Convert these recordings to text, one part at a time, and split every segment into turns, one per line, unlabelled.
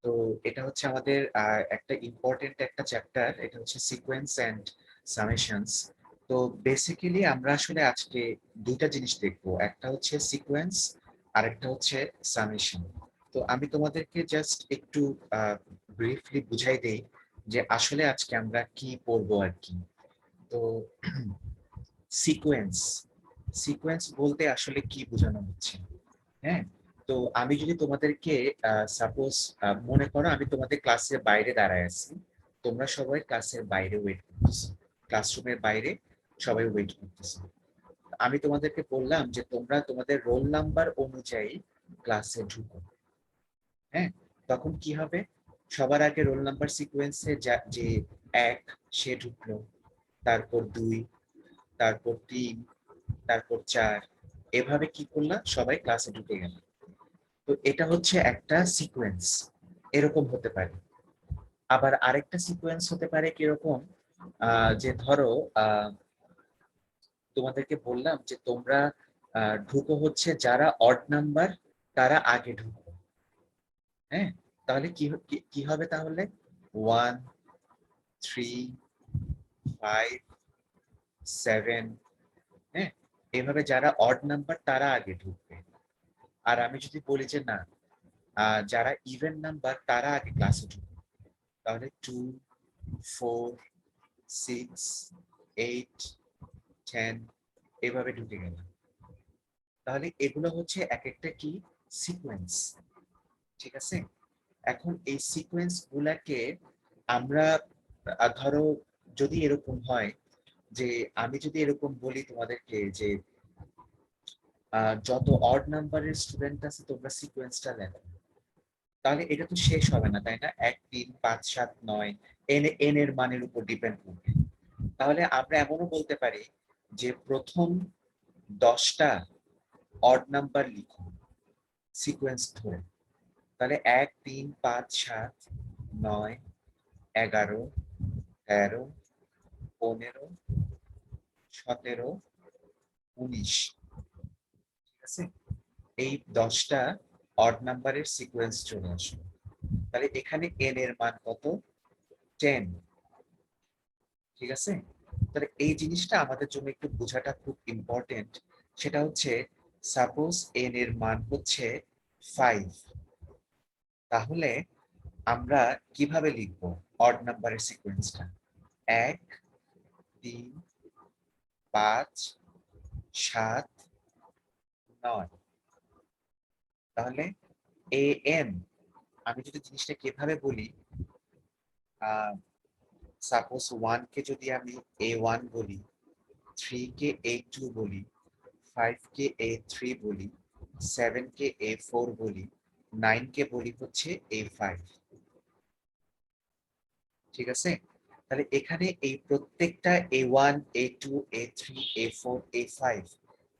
তো এটা হচ্ছে আমাদের একটা ইম্পর্টেন্ট একটা চ্যাপ্টার, এটা হচ্ছে সিকোয়েন্স এন্ড সামেশনস। তো বেসিক্যালি আমরা আসলে আজকে দুইটা জিনিস দেখবো, একটা হচ্ছে সিকোয়েন্স আর একটা হচ্ছে সামেশন। তো আমি তোমাদেরকে জাস্ট একটু ব্রিফলি বুঝাই দেই যে আসলে আজকে আমরা কি পড়বো আর কি। তো সিকোয়েন্স সিকোয়েন্স বলতে আসলে কি বোঝানো হচ্ছে? হ্যাঁ, তো আমি যদি তোমাদেরকে সাপোজ মনে করো আমি তোমাদের ক্লাসের বাইরে দাঁড়ায় আছি, তোমরা সবাই ক্লাসের বাইরে ওয়েট করতেছো, ক্লাসরুমের বাইরে সবাই ওয়েট করতেছো। আমি তোমাদেরকে বললাম যে তোমরা তোমাদের রোল নাম্বার অনুযায়ী ক্লাসে ঢুকো। হ্যাঁ, তখন কি হবে? সবার আগে রোল নাম্বার সিকোয়েন্সে যে এক, সে ঢুকলো, তারপর দুই, তারপর তিন, তারপর চার, এভাবে কি করলাম, সবাই ক্লাসে ঢুকে গেল। তো এটা হচ্ছে একটা সিকোয়েন্স, এরকম হতে পারে। আবার আরেকটা সিকোয়েন্স হতে পারে কিরকম, যে ধরো আহ, তোমাদেরকে বললাম যে তোমরা ঢুকো হচ্ছে যারা অড নাম্বার তারা আগে ঢুকো। হ্যাঁ, তাহলে কি কি কি হবে তাহলে? 1, 3, 5, 7, হ্যাঁ, এভাবে যারা অড নাম্বার তারা আগে ঢুকবে। আর আমি যদি বলি যে না, যারা ইভেন নাম্বার তারা আগে ক্লাসে ঢুকবে, তাহলে 2, 4, 6, 8, 10, এভাবে ঢুকে গেল। তাহলে এগুলো হচ্ছে এক একটা কি সিকোয়েন্স। ঠিক আছে, এখন এই সিকোয়েন্স গুলাকে আমরা ধরো যদি এরকম হয় যে আমি যদি এরকম বলি তোমাদেরকে যে যত অড নাম্বারের স্টুডেন্ট আছে তোমরা সিকোয়েন্সটা লেখো, তাহলে এটা তো শেষ হবে না, তাই না? 1, 3, 5, 7, 9, এন এন এর মানের উপর ডিপেন্ড করবে। তাহলে আমরা এমনও বলতে পারি যে প্রথম 10টা অড নাম্বার লিখুন সিকোয়েন্স ধরে। তাহলে 1, 3, 5, 7, 9, 11, 13, 15, 17, 19, ঠিক আছে? এই 10টা অড নাম্বারের সিকোয়েন্স চলে আসবে। তাহলে এখানে এন এর মান কত? 10। ঠিক আছে, তাহলে এই জিনিসটা আমাদের জন্য একটু বোঝাটা খুব ইম্পর্টেন্ট। সেটা হচ্ছে সাপোজ এন এর মান হচ্ছে 5, তাহলে আমরা কিভাবে লিখবো অড নাম্বারের সিকোয়েন্সটা? 1, 3, 5, 7, 9। তাহলে এ এন, আমি যদি জিনিসটা কিভাবে বলি, সাপোজ 1 কে যদি আমি A1 বলি, 3 কে A2 বলি, 5 কে A3 বলি, 7 কে A4 বলি, 9 কে বলি হচ্ছে A5। ঠিক আছে, তাহলে এখানে এই প্রত্যেকটা A1, A2, A3, A4, A5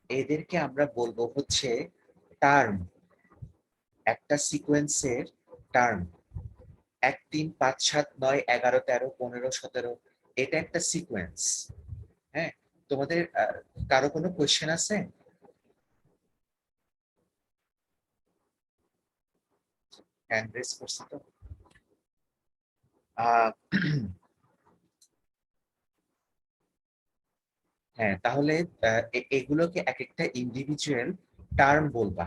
এদেরকে আমরা বলবো হচ্ছে টার্ম, একটা সিকোয়েন্সের টার্ম। 1, 3, 5, 7, 9, 11, 13, 15, 17, এটা একটা সিকোয়েন্স। হ্যাঁ, তোমাদের কারো কোনো কোয়েশ্চেন আছে? হ্যান্ড রেজ করছি তো। আহ, হ্যাঁ, তাহলে এগুলোকে এক একটা ইন্ডিভিজুয়াল টার্ম বলবা,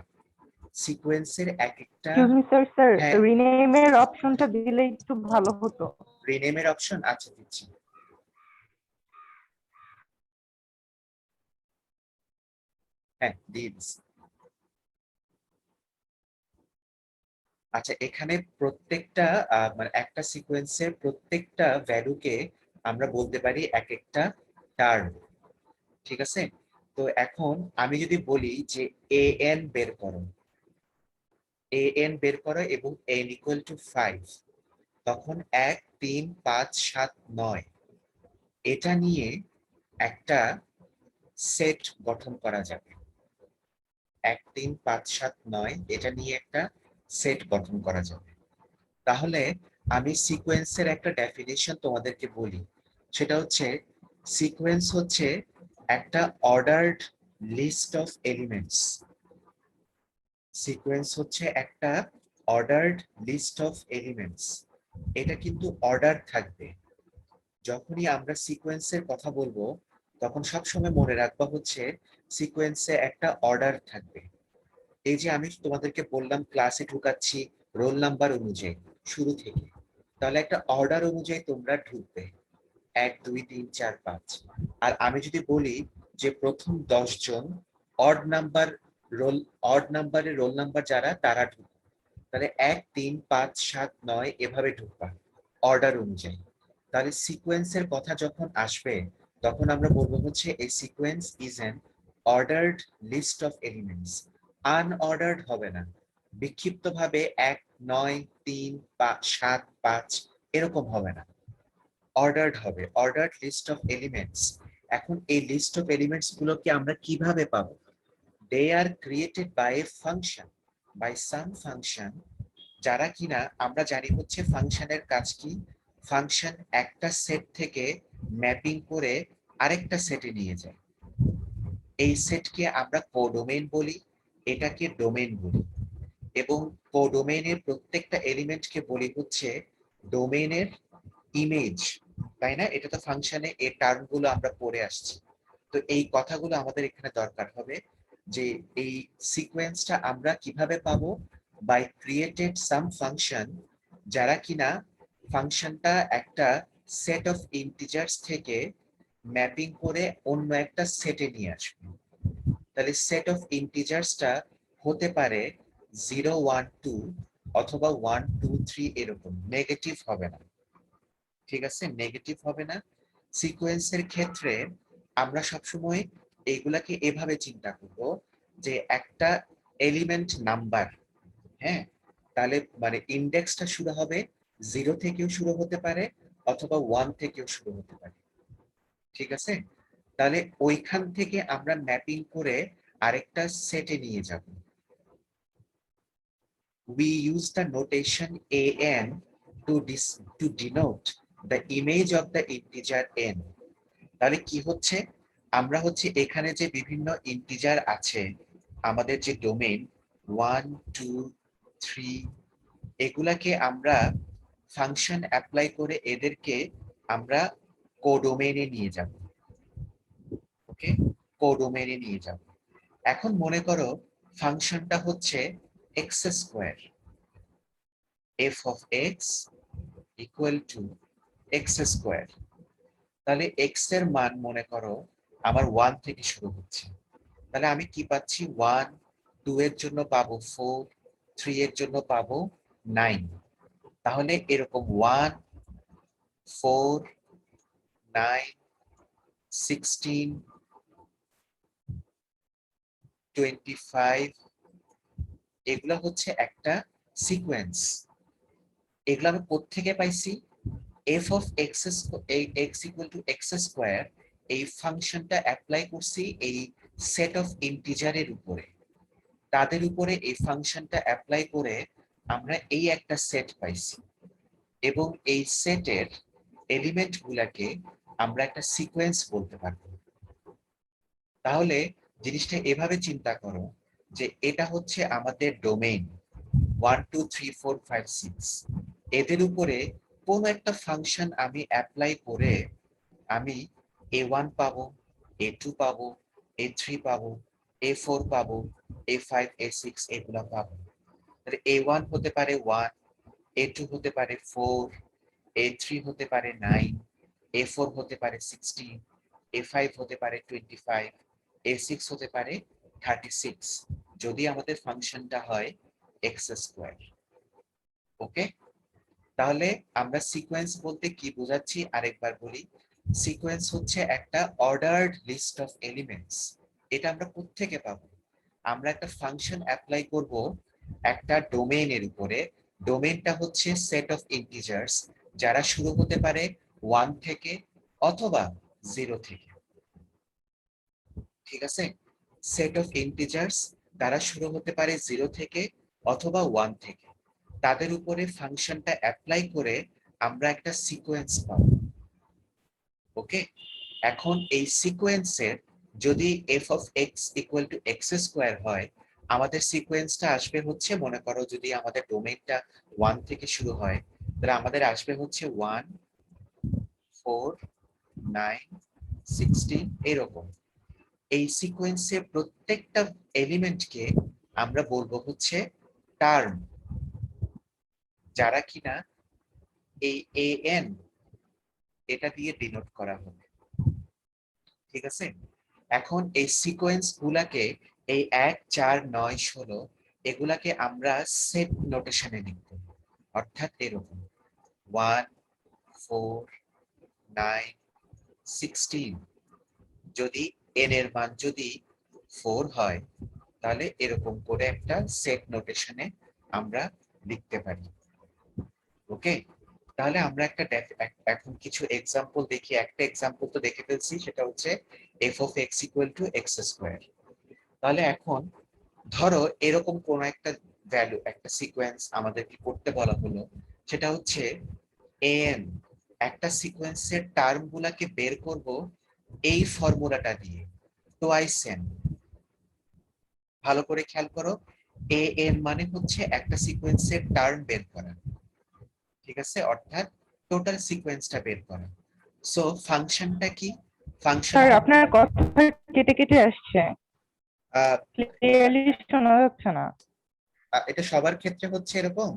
সিকোয়েন্সের এক একটা।
এক্সকিউজ মি স্যার, স্যার
হ্যাঁ,
রিনেমের অপশনটা দিলে একটু ভালো হতো।
রিনেমের অপশন, আচ্ছা দিচ্ছি। হ্যাঁ, দিয়ে দিচ্ছি। আচ্ছা, এখানে প্রত্যেকটা মানে একটা সিকোয়েন্সের প্রত্যেকটা ভ্যালুকে আমরা বলতে পারি এক একটা টার্ম। ঠিক আছে, তো এখন আমি যদি বলি যে এ এন বের করো, এ এন বের করো এবং এন ইকুয়াল টু 5, তখন 1, 3, 5, 7, 9 এটা নিয়ে একটা সেট গঠন করা যাবে। 1, 3, 5, 7, 9 এটা নিয়ে একটা সেট গঠন করা যাবে। তাহলে আমি সিকোয়েন্সের একটা ডেফিনিশন তোমাদেরকে বলি, সেটা হচ্ছে সিকোয়েন্স হচ্ছে একটা অর্ডারড লিস্ট অফ এলিমেন্টস। সিকোয়েন্স হচ্ছে একটা অর্ডার্ড লিস্ট অফ এলিমেন্টস, এটা কিন্তু অর্ডার থাকবে। যখনই আমরা সিকোয়েন্সের কথা বলবো তখন সবসময় মনে রাখবা হচ্ছে সিকোয়েন্সে একটা অর্ডার থাকবে। এই যে আমি তোমাদেরকে বললাম ক্লাসে ঢুকাচ্ছি রোল নাম্বার অনুযায়ী শুরু থেকে, তাহলে একটা অর্ডার অনুযায়ী তোমরা ঢুকবে 1 2 3 4 5। আর আমি যদি বলি যে প্রথম 10 জন অড নাম্বার রোল, অড নাম্বারের রোল নাম্বার যারা তারা ঢুকবে, তাহলে 1 3 5 7 9 এভাবে ঢুকবা অর্ডার অনুযায়ী। তাহলে সিকোয়েন্সের কথা যখন আসবে তখন আমরা বলবো হচ্ছে এই sequence is an ordered list of elements. Unordered হবে না, বিক্ষিপ্ত ভাবে 1 9 3 5 7 5 এরকম হবে না, অর্ডার্ড হবে, অর্ডার্ড লিস্ট অফ এলিমেন্টস। এখন এই লিস্ট অফ এলিমেন্টস গুলোকে আমরা কিভাবে পাবো? They are created by a function, by some function, যারা কিনা আমরা জানি হচ্ছে ফাংশনের কাজ কি, ফাংশন একটা সেট থেকে ম্যাপিং করে আরেকটা সেটে নিয়ে যায়। এই সেটকে আমরা কোডোমেইন বলি, এটাকে ডোমেইন বলি, এবং কোডোমেইনের প্রত্যেকটা এলিমেন্টকে বলি হচ্ছে ডোমেইনের ইমেজ, তাই না? এটা তো ফাংশনে এই টার্মগুলো আমরা পড়ে আসছি। তো এই কথাগুলো আমাদের এখানে দরকার হবে যে এই সিকোয়েন্সটা আমরা কিভাবে পাবো? বাই ক্রিয়েটেড সাম ফাংশন, যারা কিনা ফাংশনটা একটা সেট অফ ইন্টিজার্স থেকে ম্যাপিং করে অন্য একটা সেটে নিয়ে আসবে। তাহলে সেট অফ ইন্টিজার্সটা হতে পারে 0 1 2 অথবা 1 2 3, এরকম নেগেটিভ হবে না, ঠিক আছে? নেগেটিভ হবে না। সিকোয়েন্সের ক্ষেত্রে আমরা সবসময় এইগুলাকে এভাবে চিন্তা করব যে একটা এলিমেন্ট নাম্বার, হ্যাঁ, তাহলে মানে ইন্ডেক্সটা শুরু হবে 0 থেকেও শুরু হতে পারে অথবা 1 থেকেও শুরু হতে পারে, ঠিক আছে? তাহলে ওইখান থেকে আমরা ম্যাপিং করে আরেকটা সেটে নিয়ে যাব। We use the notation an to denote the image of the integer n. তাহলে কি হচ্ছে, আমরা হচ্ছে এখানে যে বিভিন্ন ইন্টিজার আছে আমাদের যে ডোমেইন 1 2 3, এগুলাকে আমরা ফাংশন অ্যাপ্লাই করে এদেরকে আমরা কোডোমেইনে নিয়ে যাব। ওকে, কোডোমেইনে নিয়ে যাব। এখন মনে করো ফাংশনটা হচ্ছে x square, F of x equal to x square. তাহলে এক্স এর মান মনে করো আমার 1 থেকে শুরু হচ্ছে, তাহলে আমি কি পাচ্ছি? 1 2 এর জন্য পাবো 4, 3 এর জন্য পাবো 9। তাহলে এরকম 1 4 9 16 25, এগুলা হচ্ছে একটা সিকোয়েন্স। এগুলো আমি কোত্থেকে পাইছি? F of x x equal to x square, এই ফাংশনটা অ্যাপ্লাই করছি এই সেট অফ ইন্টিজারের উপরে, তাদের উপরে এই ফাংশনটা অ্যাপ্লাই করে আমরা এই একটা সেট পাইছি, এবং এই সেটের এলিমেন্ট গুলাকে আমরা একটা সিকোয়েন্স বলতে পারবো। তাহলে জিনিসটা এভাবে চিন্তা করো যে এটা হচ্ছে আমাদের ডোমেইন 1 2 3 4 5 6, এদের উপরে কোন একটা ফাংশন আমি অ্যাপ্লাই করে আমি a1 পাবো, a2 পাবো, a3 পাবো, a4 পাবো, a5 a6 এগুলো পাবো। তাহলে a1 হতে পারে 1, a2 হতে পারে 4, a3 হতে পারে 9, a4 হতে পারে 16, a5 হতে পারে 25, a6 হতে পারে 36, যদি আমাদের ফাংশনটা হয় এক্স স্কোয়ার। ওকে, তাহলে আমরা সিকোয়েন্স বলতে কি বোঝাচ্ছি আরেকবার বলি। সিকোয়েন্স হচ্ছে একটা অর্ডার্ড লিস্ট অফ এলিমেন্টস। এটা আমরা কোত্থেকে পাবো? আমরা একটা ফাংশন অ্যাপ্লাই করব একটা ডোমেইনের উপরে, ডোমেইনটা হচ্ছে সেট অফ ইন্টিজার্স, যারা শুরু হতে পারে 1 থেকে অথবা 0 থেকে, ঠিক আছে? সেট অফ ইন্টিজার্স তারা শুরু হতে পারে 0 থেকে অথবা 1 থেকে, তাদের উপরে ফাংশনটা অ্যাপ্লাই করে আমরা একটা সিকোয়েন্স পাবো। ওকে, এখন এই সিকোয়েন্সের যদি F of x equal to x square হয়, আমাদের সিকোয়েন্সটা আসবে হচ্ছে, মনে করো যদি আমাদের ডোমেইনটা 1 থেকে শুরু হয়, তাহলে আমাদের আসবে হচ্ছে 1 4 9 16 এরকম। এই সিকোয়েন্সের প্রত্যেকটা এলিমেন্টকে আমরা বলবো হচ্ছে টার্ম, যারা কিনা এই an এটা দিয়ে ডিনোট করা হবে। ঠিক আছে, এখন এই সিকোয়েন্স গুলাকে, এই 1 4 9 16 এগুলাকে আমরা সেট নোটেশনে লিখব, অর্থাৎ এরকম 1 4 9 16। যদি n এর মান যদি 4 হয়, তাহলে এরকম করে একটা সেট নোটেশনে আমরা লিখতে পারি। ওকে, তাহলে আমরা এখন কিছু এক্সাম্পল দেখি। একটা এক্সাম্পল তো দেখে ফেলছি, সেটা হচ্ছে f of x equal to x square. তাহলে এখন ধরো এরকম কোন একটা ভ্যালু, একটা সিকোয়েন্স আমাদেরকে করতে বলা হলো, সেটা হচ্ছে an। একটা সিকোয়েন্সের টার্ম গুলাকে বের করব এই ফর্মুলাটা দিয়ে, টোয়াইস n। ভালো করে খেয়াল করো, an মানে হচ্ছে একটা সিকোয়েন্সের টার্ম বের করা, ঠিক আছে, অর্থাৎ টোটাল সিকোয়েন্সটা বের করা। সো ফাংশনটা কি?
স্যার
ফাংশনটা
আপনার কথা কেটে কেটে আসছে, ক্লিয়ারলি শোনা যাচ্ছে না।
এটা সবার ক্ষেত্রে হচ্ছে এরকম?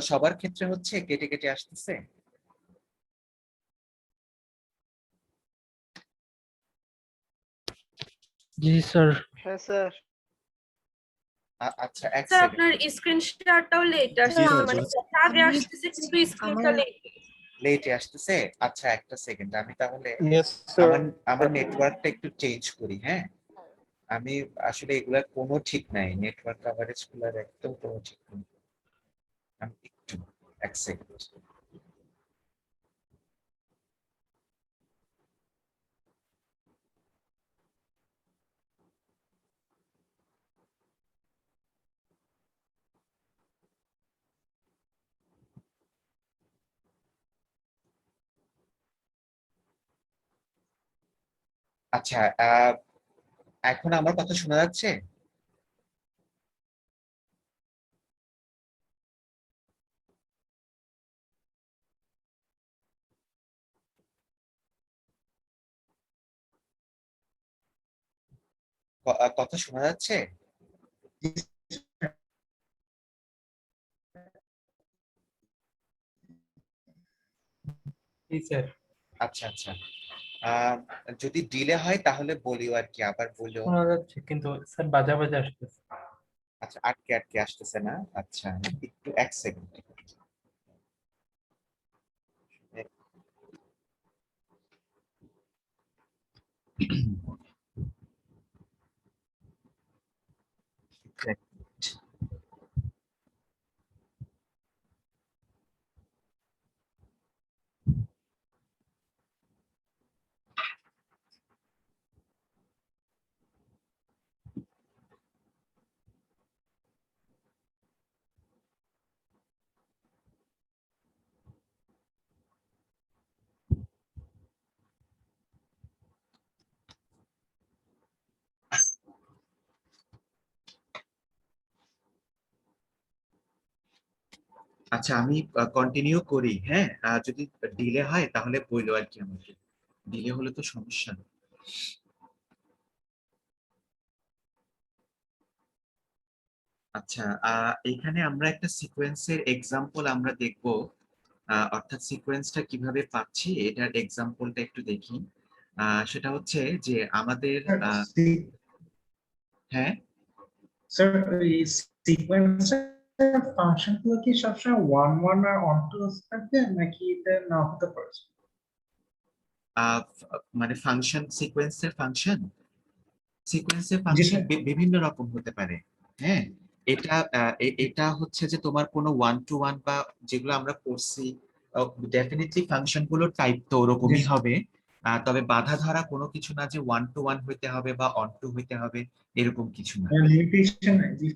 সবার ক্ষেত্রে হচ্ছে কেটে কেটে আসতেছে?
জি স্যার।
হ্যাঁ স্যার।
আচ্ছা, এক
স্যার
সেকেন্ড।
আপনার স্ক্রিন শেয়ারটাও লেট আসছে, মানে আগে আসতেছে কিন্তু স্ক্রিনটা লেট।
লেটে আসতেছে? আচ্ছা, একটা সেকেন্ড, আমি তাহলে
ইয়েস স্যার।
আমার আমার নেটওয়ার্কটা একটু চেঞ্জ করি। হ্যাঁ, আমি আসলে এগুলার কোনো ঠিক নাই, নেটওয়ার্ক কভারেজ গুলার একদম কোনো ঠিক নেই। আমি একটু, এক সেকেন্ড। আচ্ছা, এখন আমার কথা শোনা যাচ্ছে? কথা শোনা যাচ্ছে?
জি স্যার।
আচ্ছা আচ্ছা, আহ, যদি ডিলে হয় তাহলে বলিও আর কি, আবার বলো।
শোনা যাচ্ছে কিন্তু স্যার বাজা বাজা আসতেছে।
আচ্ছা, আটকে আটকে আসতেছে না? আচ্ছা, একটু এক সেকেন্ড। আচ্ছা, আমি কন্টিনিউ করি। হ্যাঁ, যদি ডিলে হয় তাহলে বললো আর কি, আমাকে ডিলে হলে তো সমস্যা। আচ্ছা, এখানে আমরা একটা সিকোয়েন্সের এক্সাম্পল আমরা দেখব, অর্থাৎ সিকোয়েন্সটা কিভাবে পাচ্ছি এটার এক্সাম্পলটা একটু দেখি। সেটা হচ্ছে যে আমাদের হ্যাঁ,
স্যার এই সিকোয়েন্সের ফাংশন গুলো কি সবসময় ওয়ান ওয়ান আর অন টু থাকবে নাকি এটা না হতে পারে?
মানে ফাংশন, সিকোয়েন্সের
জি
ফাংশন
স্যার।
বিভিন্ন রকম হতে পারে। হ্যাঁ, এটা এটা হচ্ছে যে তোমার কোনো ওয়ান টু ওয়ান বা যেগুলো আমরা করছি, ডেফিনেটলি ফাংশন গুলোর টাইপ তো ওরকমই
স্যার।
হবে। তবে বাধা ধরা কোনো কিছু না যে ওয়ান টু ওয়ান হইতে হবে বা অন টু হইতে হবে, এরকম কিছু না।
লিমিটেশন জি।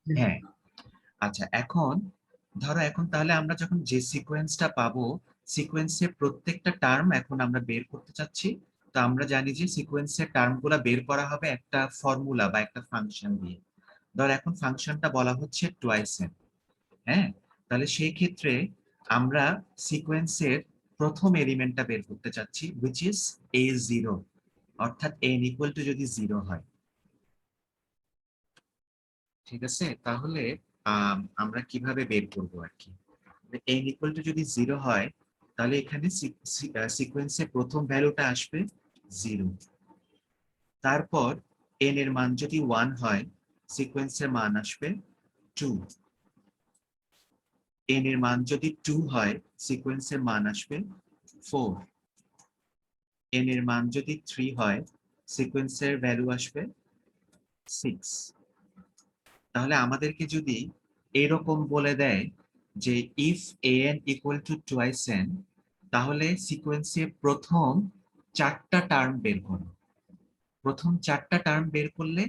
হ্যাঁ, আচ্ছা, এখন ধরো এখন তাহলে আমরা যখন যে সিকোয়েন্সটা পাবো, সিকোয়েন্সের প্রত্যেকটা টার্ম এখন আমরা বের করতে চাচ্ছি। তো আমরা জানি যে সিকোয়েন্সের টার্মগুলো বের করা হবে একটা ফর্মুলা বা একটা ফাংশন দিয়ে। ধর এখন ফাংশনটা বলা হচ্ছে টুয়াইস এন। হ্যাঁ, তাহলে সেই ক্ষেত্রে আমরা সিকোয়েন্সের প্রথম এলিমেন্টটা বের করতে চাচ্ছি, which is a0, অর্থাৎ n ইকুয়াল টু যদি 0 হয়। ঠিক আছে, তাহলে আমরা কিভাবে বের করবো আর কি। n ইকুয়াল টু যদি 0 হয়, তাহলে এখানে সিকোয়েন্সের প্রথম ভ্যালুটা আসবে 0। তারপর n এর মান যদি 1 হয়, সিকোয়েন্সের মান আসবে 2। n এর মান যদি 2 হয়, সিকোয়েন্সের মান আসবে 4। n এর মান যদি 3 হয়, সিকোয়েন্সের ভ্যালু আসবে 6। তাহলে আমাদেরকে যদি এরকম বলে দেয় যে if an equal to twice n, তাহলে সিকোয়েন্সে প্রথম 4টা টার্ম বের করো। প্রথম 4টা টার্ম বের করলে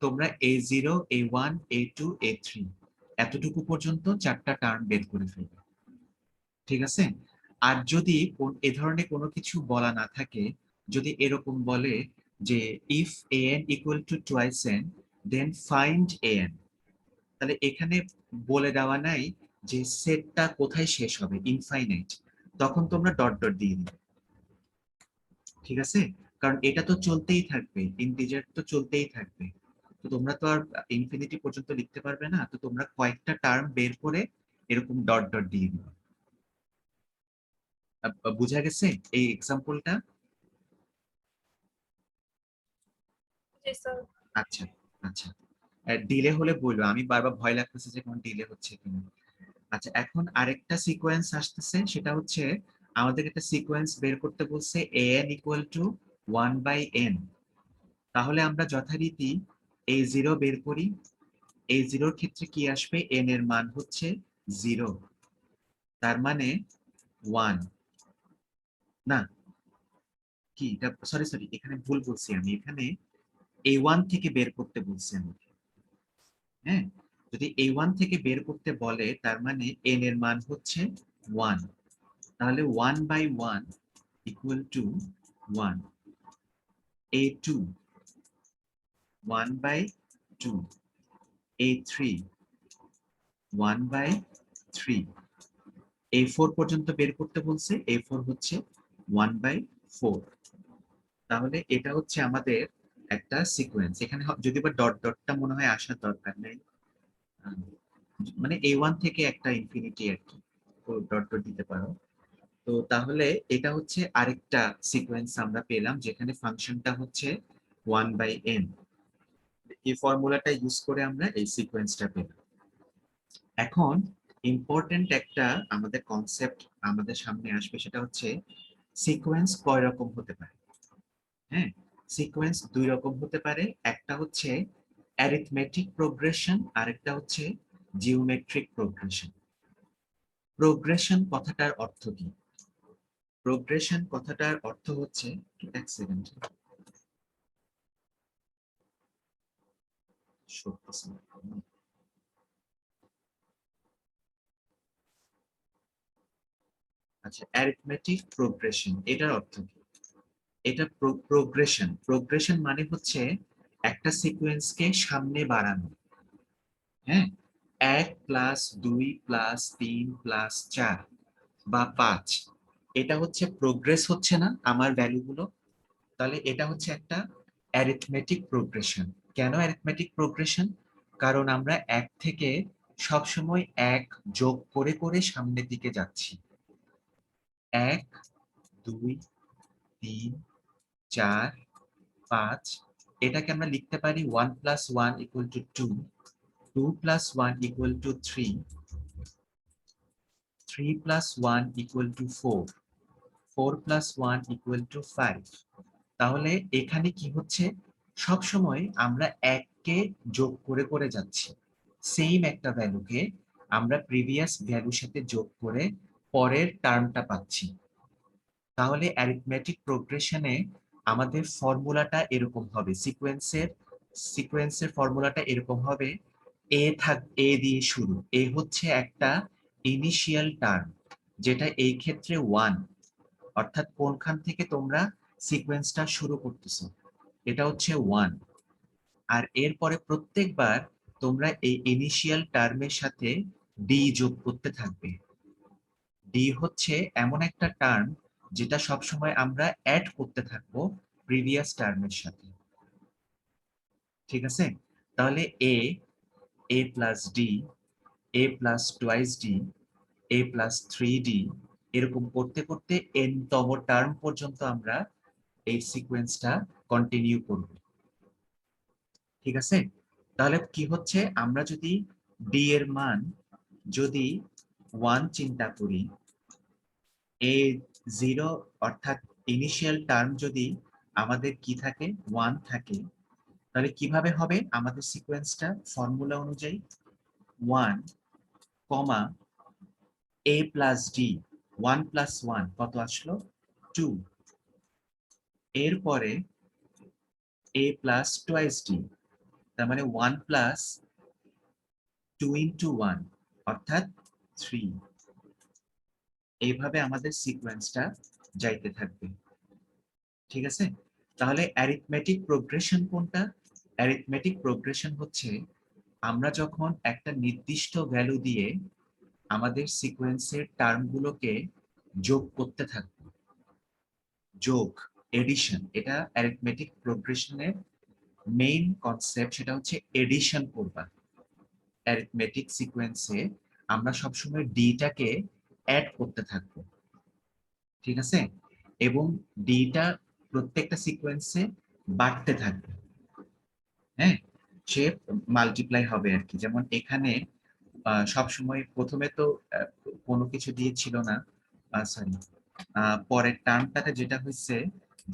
তোমরা a0, a1, a2, a3 এতটুকু পর্যন্ত 4টা টার্ম বের করে ফেলবে। ঠিক আছে, আর যদি এ ধরনের কোনো কিছু বলা না থাকে, যদি এরকম বলে যে if an equal to twice n, then find an, তাহলে এখানে বলে দেওয়া নাই যে সেটটা কোথায় শেষ হবে, ইনফাইনাইট, তখন তোমরা ডট ডট দিয়ে দিবে। ঠিক আছে, কারণ এটা তো চলতেই থাকবে, ইন্টিজার তো চলতেই থাকবে। তো তোমরা তো আর ইনফিনিটি পর্যন্ত লিখতে পারবে না, তো তোমরা কয়েকটা টার্ম বের করে এরকম ডট ডট দিয়ে দিবে। বুঝা গেছে এই এক্সাম্পলটা?
জি স্যার।
আচ্ছা আচ্ছা, ডিলে হলে বলবো, আমি বারবার ভয় লাগতেছে যে কোন ডিলে হচ্ছে কিনা। আচ্ছা, এখন আরেকটা সিকোয়েন্স আসতেছে, সেটা হচ্ছে আমাদের একটা সিকোয়েন্স বের করতে বলছে an ইকুয়াল টু 1/n। তাহলে আমরা যথারীতি a0 বের করি। a0 এর ক্ষেত্রে কি আসবে, n এর মান হচ্ছে 0, তার মানে 1 না, কি এটা, সরি সরি, এখানে ভুল বলছি আমি, এখানে a1 থেকে বের করতে বলছি আমি। হ্যাঁ, যদি a1 থেকে বের করতে বলে, তার মানে n এর মান হচ্ছে 1, তাহলে 1/1 equal to 1, a2 1/2, a3 1/3, a4 পর্যন্ত বের করতে বলছে, a4 হচ্ছে 1/4। তাহলে এটা হচ্ছে আমাদের একটা সিকোয়েন্স। এখানে যদি বা ডট ডটটা মনে হয় আসার দরকার নেই, মানে a1 থেকে একটা ইনফিনিটি আর কি, তো ডট ডট দিতে পারো। তো তাহলে এটা হচ্ছে আরেকটা সিকোয়েন্স আমরা পেলাম, যেখানে ফাংশনটা হচ্ছে 1/n। এই ফর্মুলাটা ইউজ করে আমরা এই সিকোয়েন্সটা পেলাম। এখন ইম্পর্টেন্ট একটা আমাদের কনসেপ্ট আমাদের সামনে আসবে, সেটা হচ্ছে সিকোয়েন্স কয় রকম হতে পারে। হ্যাঁ, সিকোয়েন্স দুই রকম হতে পারে, একটা হচ্ছে অ্যারিথমেটিক প্রোগ্রেশন, আরেকটা হচ্ছে জিওমেট্রিক প্রোগ্রেশন। প্রোগ্রেশন কথাটার অর্থ কি? প্রোগ্রেশন কথাটার অর্থ হচ্ছে, এক সেকেন্ড, আচ্ছা, অ্যারিথমেটিক প্রোগ্রেশন এটার অর্থ কি? এটা প্রোগ্রেশন, প্রোগ্রেশন মানে হচ্ছে একটা সিকোয়েন্সকে সামনে বাড়ানো। হ্যাঁ, 1+2+3+4 বা 5, এটা হচ্ছে প্রোগ্রেস হচ্ছে না আমার ভ্যালুগুলো, তাহলে এটা হচ্ছে একটা অ্যারিথমেটিক প্রোগ্রেশন। কেন অ্যারিথমেটিক প্রোগ্রেশন? কারণ আমরা 1 থেকে সবসময় 1 যোগ করে করে সামনের দিকে যাচ্ছি। 1, 2, 3, 4, 5, এটাকে আমরা লিখতে পারি 1 + 1 = 2, 2 + 1 = 3, 3 + 1 = 4, 4 + 1 = 5। তাহলে এখানে কি হচ্ছে, সব সময় আমরা 1 কে যোগ করে করে যাচ্ছি, সেম একটা ভ্যালুকে আমরা প্রিভিয়াস ভ্যালুর সাথে যোগ করে পরের টার্মটা পাচ্ছি। তাহলে অ্যারিথমেটিক প্রোগ্রেশনে আমাদের ফর্মুলাটা এরকম হবে, সিকোয়েন্সের ফর্মুলাটা এরকম হবে, এ দিয়ে শুরু, এ হচ্ছে একটা ইনিশিয়াল টার্ম, যেটা এই ক্ষেত্রে 1, অর্থাৎ কোনখান থেকে তোমরা সিকোয়েন্সটা শুরু করতেছো, এটা হচ্ছে 1। আর এরপরে প্রত্যেকবার তোমরা এই ইনিশিয়াল টার্মের সাথে ডি যোগ করতে থাকবে। ডি হচ্ছে এমন একটা টার্ম যেটা সবসময় আমরা অ্যাড করতে থাকবো প্রিভিয়াস টার্মের সাথে। ঠিক আছে? তাহলে এ প্লাস ডি, এ প্লাস টুয়াইস ডি, এ প্লাস 3d, এরকম করতে করতে n তম টার্ম পর্যন্ত আমরা এই সিকোয়েন্সটা কন্টিনিউ করব। ঠিক আছে? তাহলে কি হচ্ছে, আমরা যদি ডি এর মান যদি 1 চিন্তা করি, এ 0 অর্থাৎ ইনিশিয়াল টার্ম যদি আমাদের কি থাকে 1 থাকে, তাহলে কিভাবে হবে আমাদের সিকোয়েন্সটা? ফর্মুলা অনুযায়ী 1, a প্লাস ডি, 1 প্লাস 1 কত আসলো? 2। এরপরে a প্লাস টুয়াইস ডি, তার মানে 1 প্লাস 2 ইন্টু 1 অর্থাৎ 3। এইভাবে আমাদের সিকোয়েন্সটা যাইতে থাকবে। ঠিক আছে? তাহলে অ্যারিথমেটিক প্রোগ্রেশন কোনটা? অ্যারিথমেটিক প্রোগ্রেশন হচ্ছে আমরা যখন একটা নির্দিষ্ট ভ্যালু দিয়ে আমাদের সিকোয়েন্সের টার্মগুলোকে যোগ করতে থাকব। যোগ, এডিশন, এটা অ্যারিথমেটিক প্রোগ্রেশনের মেইন কনসেপ্ট। সেটা হচ্ছে এডিশন করবা। অ্যারিথমেটিক সিকোয়েন্সে আমরা সবসময় ডিটাকে অ্যাড করতে থাকবো। ঠিক আছে? এবং ডিটা প্রত্যেকটা সিকোয়েন্সে বাড়তে থাকবে। হ্যাঁ, সে মাল্টিপ্লাই হবে আর কি। যেমন এখানে সবসময় প্রথমে তো কোনো কিছু দিয়ে ছিল না, সরি, পরের টার্মটাতে যেটা হচ্ছে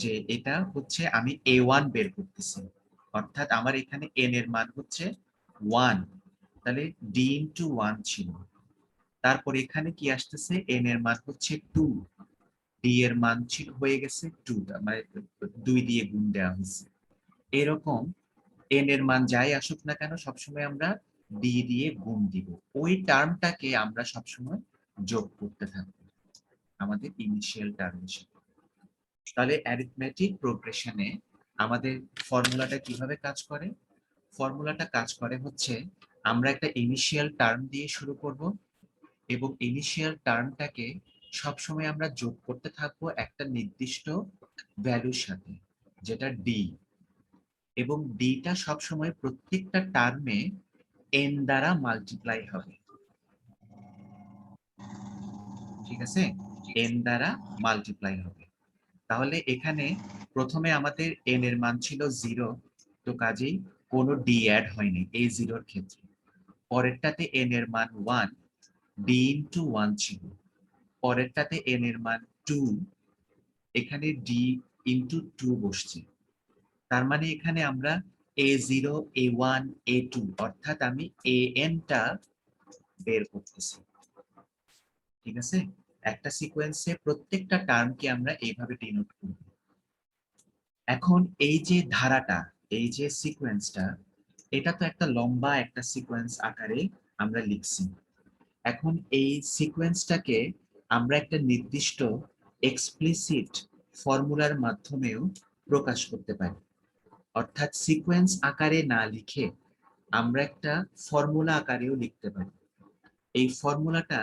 যে এটা হচ্ছে আমি a1 বের করতেছি, অর্থাৎ আমার এখানে n এর মান হচ্ছে 1, তাহলে d ইন্টু 1 ছিল। তারপর এখানে কি আসতেছে, n এর মান হচ্ছে 2, d এর মান ছিল হয়ে গেছে 2, মানে 2 দিয়ে গুণ দেওয়া হয়েছে। এরকম n এর মান যাই আসুক না কেন সবসময় আমরা d দিয়ে গুণ দিব। ওই টার্মটাকে আমরা সবসময় যোগ করতে থাকবো আমাদের ইনিশিয়াল টার্মের সাথে। তাহলে অ্যারিথমেটিক প্রোগ্রেশনে আমাদের ফর্মুলাটা কিভাবে কাজ করে? ফর্মুলাটা কাজ করে হচ্ছে আমরা একটা ইনিশিয়াল টার্ম দিয়ে শুরু করব এবং ইনিশিয়াল টার্মটাকে সবসময় আমরা যোগ করতে থাকবো একটা নির্দিষ্ট ভ্যালুর সাথে, যেটা ডি। এবং ডিটা সবসময় প্রত্যেকটা টার্মে n দ্বারা মাল্টিপ্লাই হবে। ঠিক আছে? n দ্বারা মাল্টিপ্লাই হবে। তাহলে এখানে প্রথমে আমাদের n এর মান ছিল 0, তো কাজেই কোনো ডি অ্যাড হয়নি এই 0-র ক্ষেত্রে। পরেরটাতে n এর মান 1, d ইন্টু 1 ছিল। পরেরটাতে n এর মান 2, এখানে d ইন্টু 2 বসছে। তার মানে এখানে আমরা a0, a1, a2 অর্থাৎ আমি an টা বের করতেছি। ঠিক আছে? একটা সিকোয়েন্সে প্রত্যেকটা টার্মকে আমরা এইভাবে ডিনোট করব। এখন এই যে ধারাটা, এই যে সিকোয়েন্সটা, এটা তো একটা লম্বা একটা সিকোয়েন্স আকারে আমরা লিখছি। এখন এই সিকোয়েন্সটাকে আমরা একটা নির্দিষ্ট এক্সপ্লিসিট ফর্মুলার মাধ্যমেও প্রকাশ করতে পারি। অর্থাৎ সিকোয়েন্স আকারে না লিখে আমরা একটা ফর্মুলা আকারেও লিখতে পারি। এই ফর্মুলাটা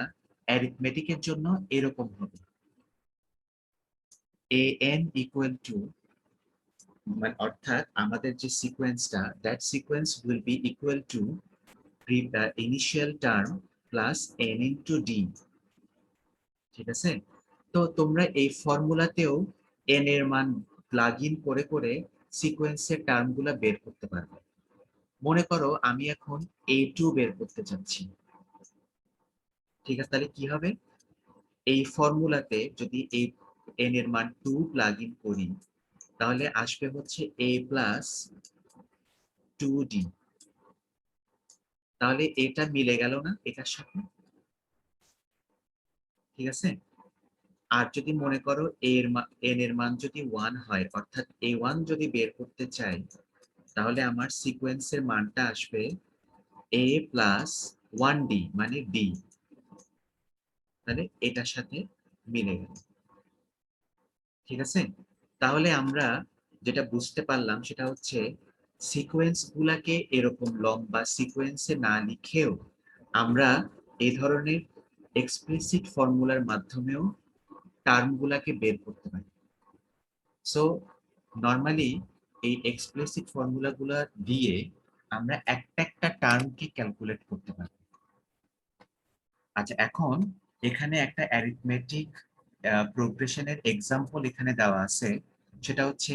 অ্যারিথমেটিকের জন্য এরকম হবে, an ইকুয়াল টু, অর্থাৎ আমাদের যে সিকোয়েন্সটা, that sequence will be equal to initial term plus n into d। ঠিক আছে? তো তোমরা এই ফর্মুলাতেও n এর মান প্লাগ ইন করে করে সিকোয়েন্সের টার্মগুলো বের করতে পারবে। মনে করো আমি এখন a2 বের করতে চাচ্ছি। ঠিক আছে? তাহলে কি হবে, এই ফর্মুলাতে যদি এই n এর মান 2 প্লাগ ইন করি, তাহলে আসবে হচ্ছে a প্লাস 2d। তাহলে এটা মিলে গেল না এটার সাথে? ঠিক আছে? আর যদি মনে করো n এর মান যদি 1 হয়, অর্থাৎ a1 যদি বের করতে চাই, তাহলে আমার সিকোয়েন্সের মানটা আসবে a প্লাস 1d মানে d। তাহলে এটার সাথে মিলে গেল। ঠিক আছে, তাহলে আমরা যেটা বুঝতে পারলাম সেটা হচ্ছে সিকোয়েন্স গুলাকে এরকম লম্বা সিকোয়েন্সে না লিখেও আমরা এই ধরনের এক্সপ্লিসিট ফর্মুলার মাধ্যমেও টার্ম গুলাকে বের করতে পারি। সো নর্মালি এই এক্সপ্লিসিট ফর্মুলা গুলা দিয়ে আমরা একটা একটা টার্মকে ক্যালকুলেট করতে পারি। আচ্ছা, এখন এখানে একটা অ্যারিথমেটিক প্রোগ্রেশনের এক্সাম্পল এখানে দেওয়া আছে, সেটা হচ্ছে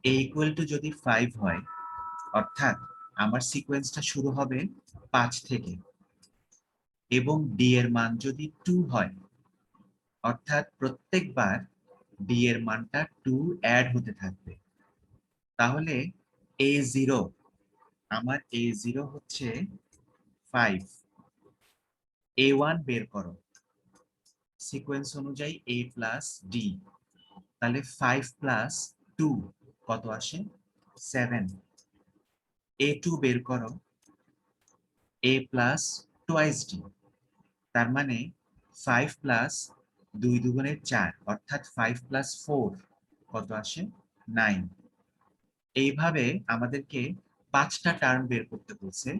a ইকুয়াল টু যদি 5 হয়, অর্থাৎ আমার সিকোয়েন্সটা শুরু হবে 5 থেকে, এবং d এর মান যদি 2 হয়, অর্থাৎ প্রত্যেকবার d এর মানটা 2 অ্যাড হতে থাকবে, তাহলে a0, আমার a0 হচ্ছে 5, a1 বের করো সিকোয়েন্স অনুযায়ী a প্লাস d, তাহলে 5 প্লাস 2 কত আসে? 7। a2 বের করো a প্লাস টোয়াইস d, তার মানে 5 প্লাস 2 দুগুণে 4, অর্থাৎ 5 প্লাস 4 কত আসে? 9। এইভাবে আমাদেরকে 5টা টার্ম বের করতে বলছে,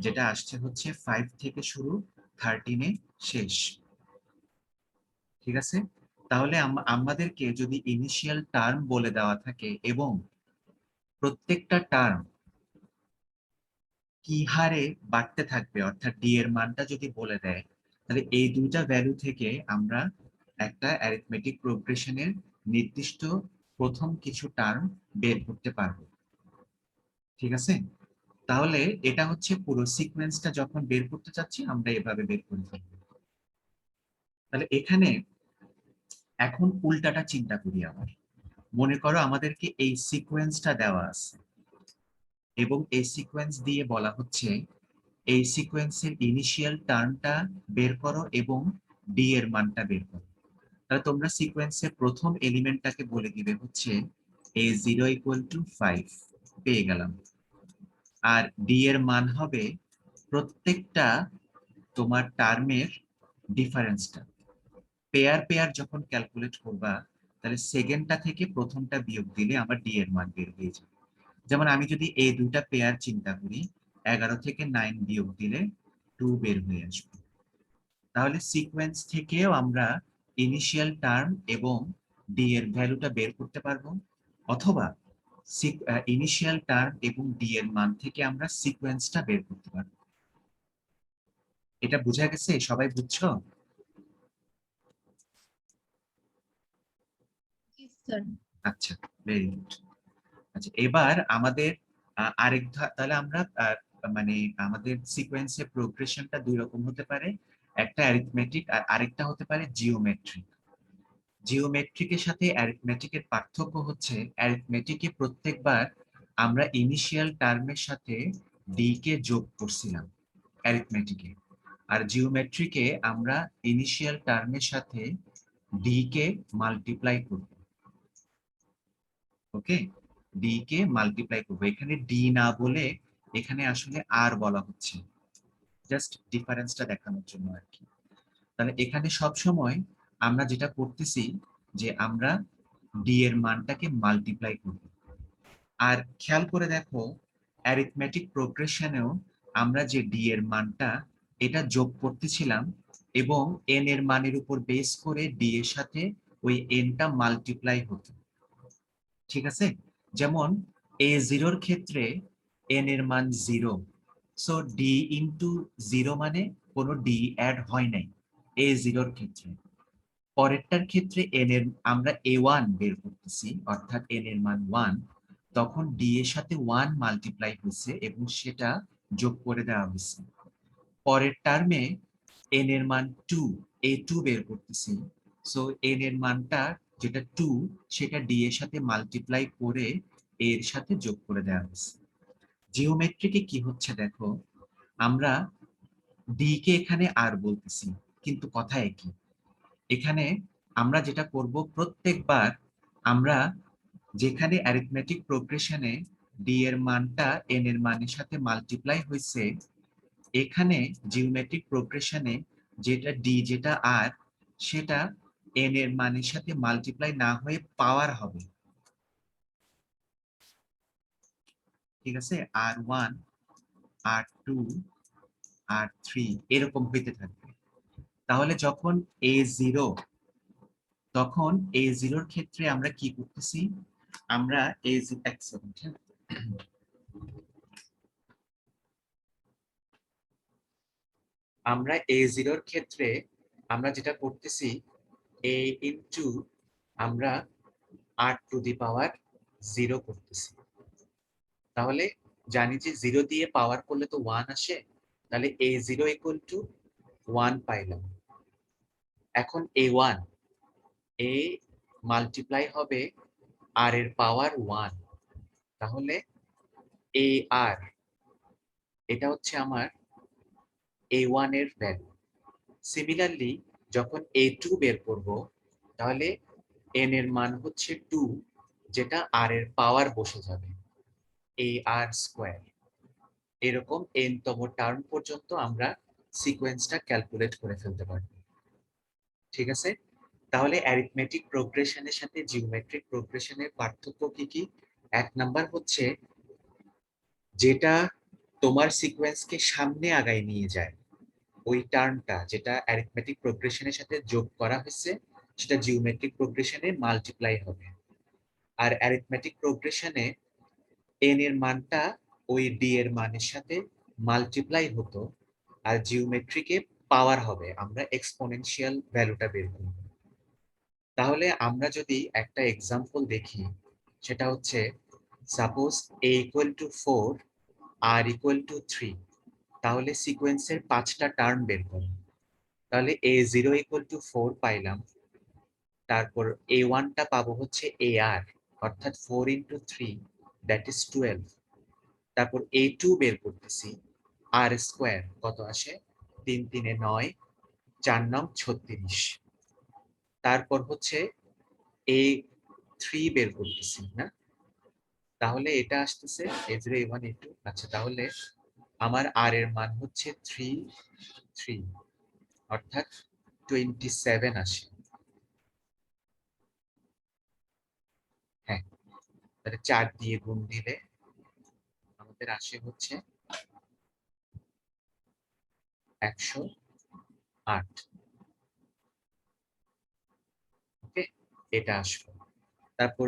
যেটা আসছে হচ্ছে 5 থেকে শুরু, 13 এ শেষ। ঠিক আছে, তাহলে আমাদেরকে যদি ইনিশিয়াল টার্ম বলে দেওয়া থাকে এবং প্রত্যেকটা টার্ম কি হারে বাড়তে থাকবে, অর্থাৎ ডি এর মানটা যদি বলে দেয়, তাহলে এই দুইটা ভ্যালু থেকে আমরা একটা অ্যারিথমেটিক প্রোগ্রেশনের নির্দিষ্ট প্রথম কিছু টার্ম বের করতে পারবো। ঠিক আছে, তাহলে এটা হচ্ছে পুরো সিকোয়েন্সটা যখন বের করতে চাচ্ছি আমরা এভাবে বের করে ফেলবো। তাহলে এখানে এখন উল্টাটা চিন্তা করি আবার। মনে করো আমাদেরকে এই সিকোয়েন্সটা দেওয়া আছে এবং এই সিকোয়েন্স দিয়ে বলা হচ্ছে এই সিকোয়েন্সের ইনিশিয়াল টার্মটা বের করো এবং ডি এর মানটা বের করো। তাহলে তোমরা সিকোয়েন্সের প্রথম এলিমেন্টটাকে বলে দিবে হচ্ছে a0 ইকুয়াল টু 5, পেয়ে গেলাম। আর ডি এর মান হবে প্রত্যেকটা তোমার টার্মের ডিফারেন্সটা। পেয়ার পেয়ার যখন ক্যালকুলেট করবা, তাহলে সেকেন্ডটা থেকে প্রথমটা বিয়োগ দিলে আমার ডি এর মান বের হয়ে যাবে। যেমন আমি যদি এই দুইটা পেয়ার চিন্তা করি, 11 থেকে 9 বিয়োগ দিলে 2 বের হয়ে আসবে। তাহলে সিকোয়েন্স থেকেও আমরা ইনিশিয়াল টার্ম এবং ডি এর ভ্যালুটা বের করতে পারবো, অথবা ইনিশিয়াল টার্ম এবং ডি এর মান থেকে আমরা সিকোয়েন্সটা বের করতে পারবো। এটা বোঝা গেছে? সবাই বুঝছো? আচ্ছা, ভেরি গুড। আচ্ছা, এবার আমাদের তাহলে আমরা মানে আমাদের সিকোয়েন্সের প্রোগ্রেশনটা দুই রকম হতে পারে, একটা অ্যারিথমেটিক আর আরেকটা হতে পারে জিওমেট্রিক। জিওমেট্রিকের সাথে অ্যারিথমেটিকের পার্থক্য হচ্ছে অ্যারিথমেটিকে প্রত্যেকবার আমরা ইনিশিয়াল টার্মের সাথে ডি কে যোগ করছিলাম অ্যারিথমেটিকে, আর জিওমেট্রিকে আমরা ইনিশিয়াল টার্মের সাথে ডি কে মাল্টিপ্লাই করব। ওকে, ডি কে মাল্টিপ্লাই করবো, এখানে ডি না বলে এখানে আসলে আর বলা হচ্ছে, জাস্ট ডিফারেন্সটা দেখানোর জন্য আর কি। তাহলে এখানে সব সময় আমরা যেটা করতেছি যে আমরা ডি এর মানটাকে মাল্টিপ্লাই করব। আর খেয়াল করে দেখো অ্যারিথমেটিক প্রোগ্রেশনেও আমরা যে ডি এর মানটা এটা যোগ করতেছিলাম এবং এন এর মানের উপর বেস করে ডি এর সাথে ওই এনটা মাল্টিপ্লাই হতো। ঠিক আছে, যেমন a0 ক্ষেত্রে n এর মান 0, সো d ইনটু 0 মানে কোনো d অ্যাড হয় নাই a0 ক্ষেত্রে। পরেরটার ক্ষেত্রে n এর আমরা a1 বের করতেছি, অর্থাৎ n এর মান 1, তখন d এর সাথে 1 মাল্টিপ্লাই হয়েছে এবং সেটা যোগ করে দেওয়া হয়েছে। পরের টার্মে n এর মান 2, a2 বের করতেছি, সো n এর মানটা যেটা 2 সেটা d এর সাথে মাল্টিপ্লাই করে এর সাথে যোগ করে দেওয়া হয়েছে। জিওমেট্রিকে কি হচ্ছে দেখো, আমরা d কে এখানে আর বলতেছি কিন্তু কথা একই। এখানে আমরা যেটা করব, প্রত্যেকবার আমরা যেখানে অ্যারিথমেটিক প্রোগ্রেশনে d এর মানটা n এর মানের সাথে মাল্টিপ্লাই হয়েছে, এখানে জিওমেট্রিক প্রোগ্রেশনে যেটা ডি যেটা আর সেটা n এর মানের সাথে মাল্টিপ্লাই না হয়ে পাওয়ার হবে, ঠিক আছে? R1 R2 R3 এরকম হইতে থাকবে। তাহলে যখন A0, তখন A0 এর ক্ষেত্রে আমরা কি করতেছি, আমরা A0 এক সেকেন্ড, আমরা A0 এর ক্ষেত্রে আমরা যেটা করতেছি A ইনটু আমরা R টু দি পাওয়ার 0 করতেছি। তাহলে জানি যে 0 দিয়ে পাওয়ার করলে তো 1 আসে, তাহলে A0 ইকুয়াল টু 1 পাইলাম। এখন A1 A মাল্টিপ্লাই হবে R এর পাওয়ার 1, তাহলে AR এটা হচ্ছে আমার A1 এর ভ্যালু। সিমিলারলি যখন A2 বের করব, তাহলে n এর মান হচ্ছে 2, যেটা r এর পাওয়ার বসে যাবে AR স্কয়ার। এরকম n তম টার্ম পর্যন্ত আমরা সিকোয়েন্সটা ক্যালকুলেট করে ফেলতে পারবো, ঠিক আছে? তাহলে অ্যারিথমেটিক প্রোগ্রেশনের সাথে জিওমেট্রিক প্রোগ্রেশনের পার্থক্য কি কি? এক নাম্বার হচ্ছে যেটা তোমার সিকোয়েন্সকে সামনে আগায় নিয়ে যায়, ওই টার্মটা যেটা অ্যারিথমেটিক প্রোগ্রেশনের সাথে যোগ করা হয়েছে সেটা জিওমেট্রিক প্রোগ্রেশনে মাল্টিপ্লাই হবে। আর অ্যারিথমেটিক প্রোগ্রেশনে n এর মানটা ওই d এর মানের সাথে মাল্টিপ্লাই হতো, আর জিওমেট্রিকে পাওয়ার হবে, আমরা এক্সপোনেনশিয়াল ভ্যালুটা বের করব। তাহলে আমরা যদি একটা এক্সাম্পল দেখি, সেটা হচ্ছে suppose a equal to 4 r equal to 3, তাহলে সিকোয়েন্সের 5টা টার্ম বের করব। তাহলে A0 ইকুয়াল টু 4 পাইলাম, তারপর A1 টা পাবো হচ্ছে AR, অর্থাৎ 4 ইন্টু 3 দ্যাট ইজ 12। তারপর A2 বের করতেছি, R স্কয়ার কত আসে, 3 3 9, 4 9 36। তারপর হচ্ছে A3 বের করতেছি না, তাহলে এটা আসতেছে A0 A1 A2। আচ্ছা, তাহলে আমার R এর মান হচ্ছে 3 3, অর্থাৎ 27 আসে। হ্যাঁ, তাহলে 4 দিয়ে গুণ দিলে আমাদের আসে হচ্ছে 108। ওকে, এটা আসলো। তারপর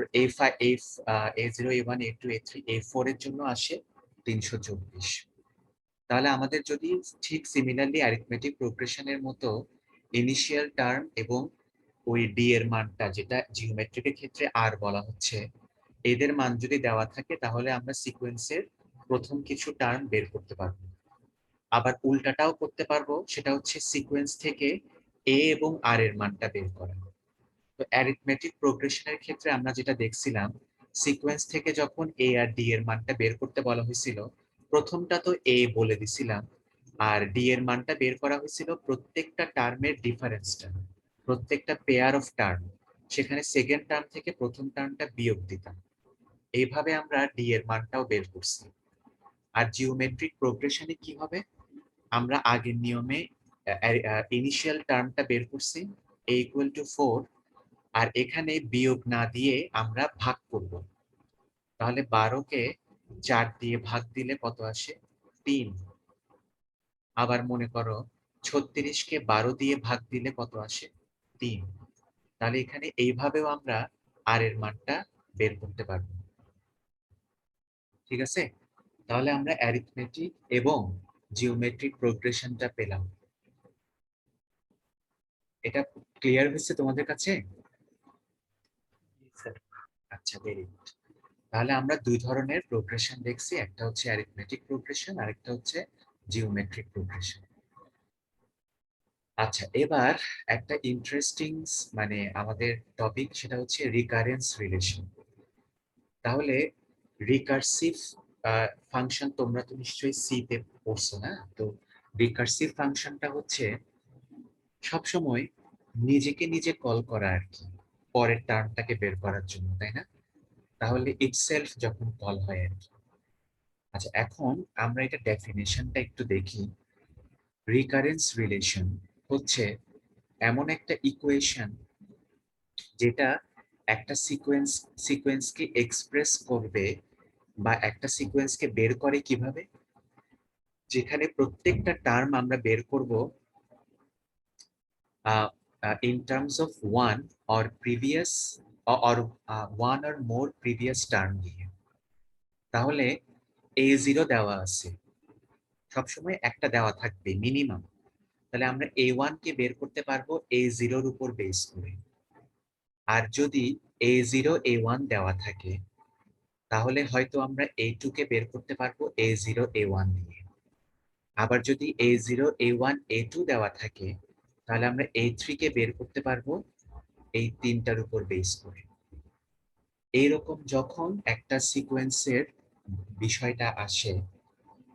A0 A1 A2 A3 A4 এর জন্য আসে 324। তাহলে আমাদের যদি ঠিক সিমিলারলি অ্যারিথমেটিক প্রোগ্রেশনের মতো ইনিশিয়াল টার্ম এবং ওই ডি এর মানটা যেটা জিওমেট্রিকের ক্ষেত্রে আর বলা হচ্ছে, এদের মান যদি দেওয়া থাকে, তাহলে আমরা সিকোয়েন্সের প্রথম কিছু টার্ম বের করতে পারবো। আবার উল্টাটাও করতে পারবো, সেটা হচ্ছে সিকোয়েন্স থেকে এ এবং আর এর মানটা বের করা। তো অ্যারিথমেটিক প্রোগ্রেশনের ক্ষেত্রে আমরা যেটা দেখছিলাম, সিকোয়েন্স থেকে যখন এ আর ডি এর মানটা বের করতে বলা হয়েছিল, প্রথমটা তো এ বলে দিছিলাম, আর ডি এর মানটা বের করা হয়েছিল প্রত্যেকটা টার্মের ডিফারেন্সটা, প্রত্যেকটা পেয়ার অফ টার্ম, সেখানে সেকেন্ড টার্ম থেকে প্রথম টার্মটা বিয়োগ দিতাম। এইভাবে আমরা ডি এর মানটাও বের করছি। আর জিওমেট্রিক প্রোগ্রেশনে কি হবে, আমরা আগের নিয়মে ইনিশিয়াল টার্মটা বের করছি a ইকুয়াল টু 4, আর এখানে বিয়োগ না দিয়ে আমরা ভাগ করব। তাহলে 12কে 4 দিয়ে ভাগ দিলে কত আসে, 3। আবার মনে করো 36কে 12 দিয়ে ভাগ দিলে কত আসে, 3। তাহলে এখানে এইভাবেও আমরা আর এর মানটা বের করতে পারবো, ঠিক আছে? তাহলে আমরা অ্যারিথমেটিক এবং জিওমেট্রিক প্রোগ্রেশনটা পেলাম। এটা ক্লিয়ার হয়েছে তোমাদের কাছে?
স্যার
আচ্ছা, ভেরি গুড। তাহলে আমরা দুই ধরনের প্রোগ্রেশন দেখছি, একটা হচ্ছে অ্যারিথমেটিক প্রোগ্রেশন আর একটা হচ্ছে জিওমেট্রিক প্রোগ্রেশন। আচ্ছা, এবার একটা ইন্টারেস্টিং মানে আমাদের টপিক, সেটা হচ্ছে রিকারেন্স রিলেশন। তাহলে রিকার্সিভ ফাংশন তোমরা তো নিশ্চয়ই সি তে পড়ছো না? তো রিকার্সিভ ফাংশনটা হচ্ছে সবসময় নিজেকে নিজে কল করা আর কি, পরের টার্মটাকে বের করার জন্য, তাই না? তাহলে ইটসেলফ যখন কল হয় আর কি। আচ্ছা, এখন আমরা এটা ডেফিনেশনটা একটু দেখি। রিকারেন্স রিলেশন হচ্ছে এমন একটা ইকুয়েশন যেটা একটা সিকোয়েন্সকে এক্সপ্রেস করবে বা একটা সিকোয়েন্সকে বের করে কিভাবে, যেখানে প্রত্যেকটা টার্ম আমরা বের করব in terms of one or previous one or more previous term দিয়ে। তাহলে a0 দেওয়া আছে, সবসময় একটা দেওয়া থাকবে মিনিমাম। তাহলে আমরা a1 কে বের করতে পারবো a0 এর উপর বেস করে। আর যদি a0 a1 দেওয়া থাকে তাহলে হয়তো আমরা a2 কে বের করতে পারবো a0 a1 দিয়ে। আবার যদি a0 a1 a2 দেওয়া থাকে তাহলে আমরা a3 কে বের করতে পারবো এই তিনটার উপর বেস করে। এইরকম যখন একটা সিকোয়েন্সের বিষয়টা আসে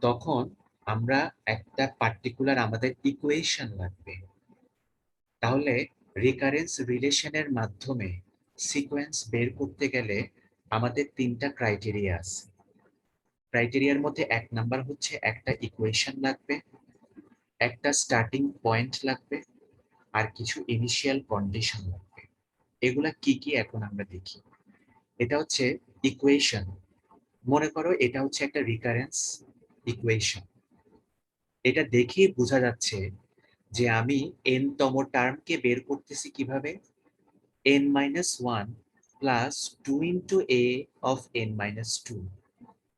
তখন আমরা একটা পার্টিকুলার আমাদের ইকুয়েশন লাগবে। তাহলে রিকারেন্স রিলেশনের মাধ্যমে সিকোয়েন্স বের করতে গেলে আমাদের তিনটা ক্রাইটেরিয়া আছে। ক্রাইটেরিয়ার মধ্যে এক নাম্বার হচ্ছে একটা ইকুয়েশন লাগবে, একটা স্টার্টিং পয়েন্ট লাগবে, আর কিছু ইনিশিয়াল কন্ডিশন লাগবে। এগুলা কি কি এখন আমরা দেখি। এটা হচ্ছে ইকুয়েশন। মনে করো এটা হচ্ছে একটা রিকারেন্স ইকুয়েশন। এটা দেখেই বোঝা যাচ্ছে যে আমি n তম টার্মকে বের করতেছি কিভাবে, n-1 plus 2 into a of n-2,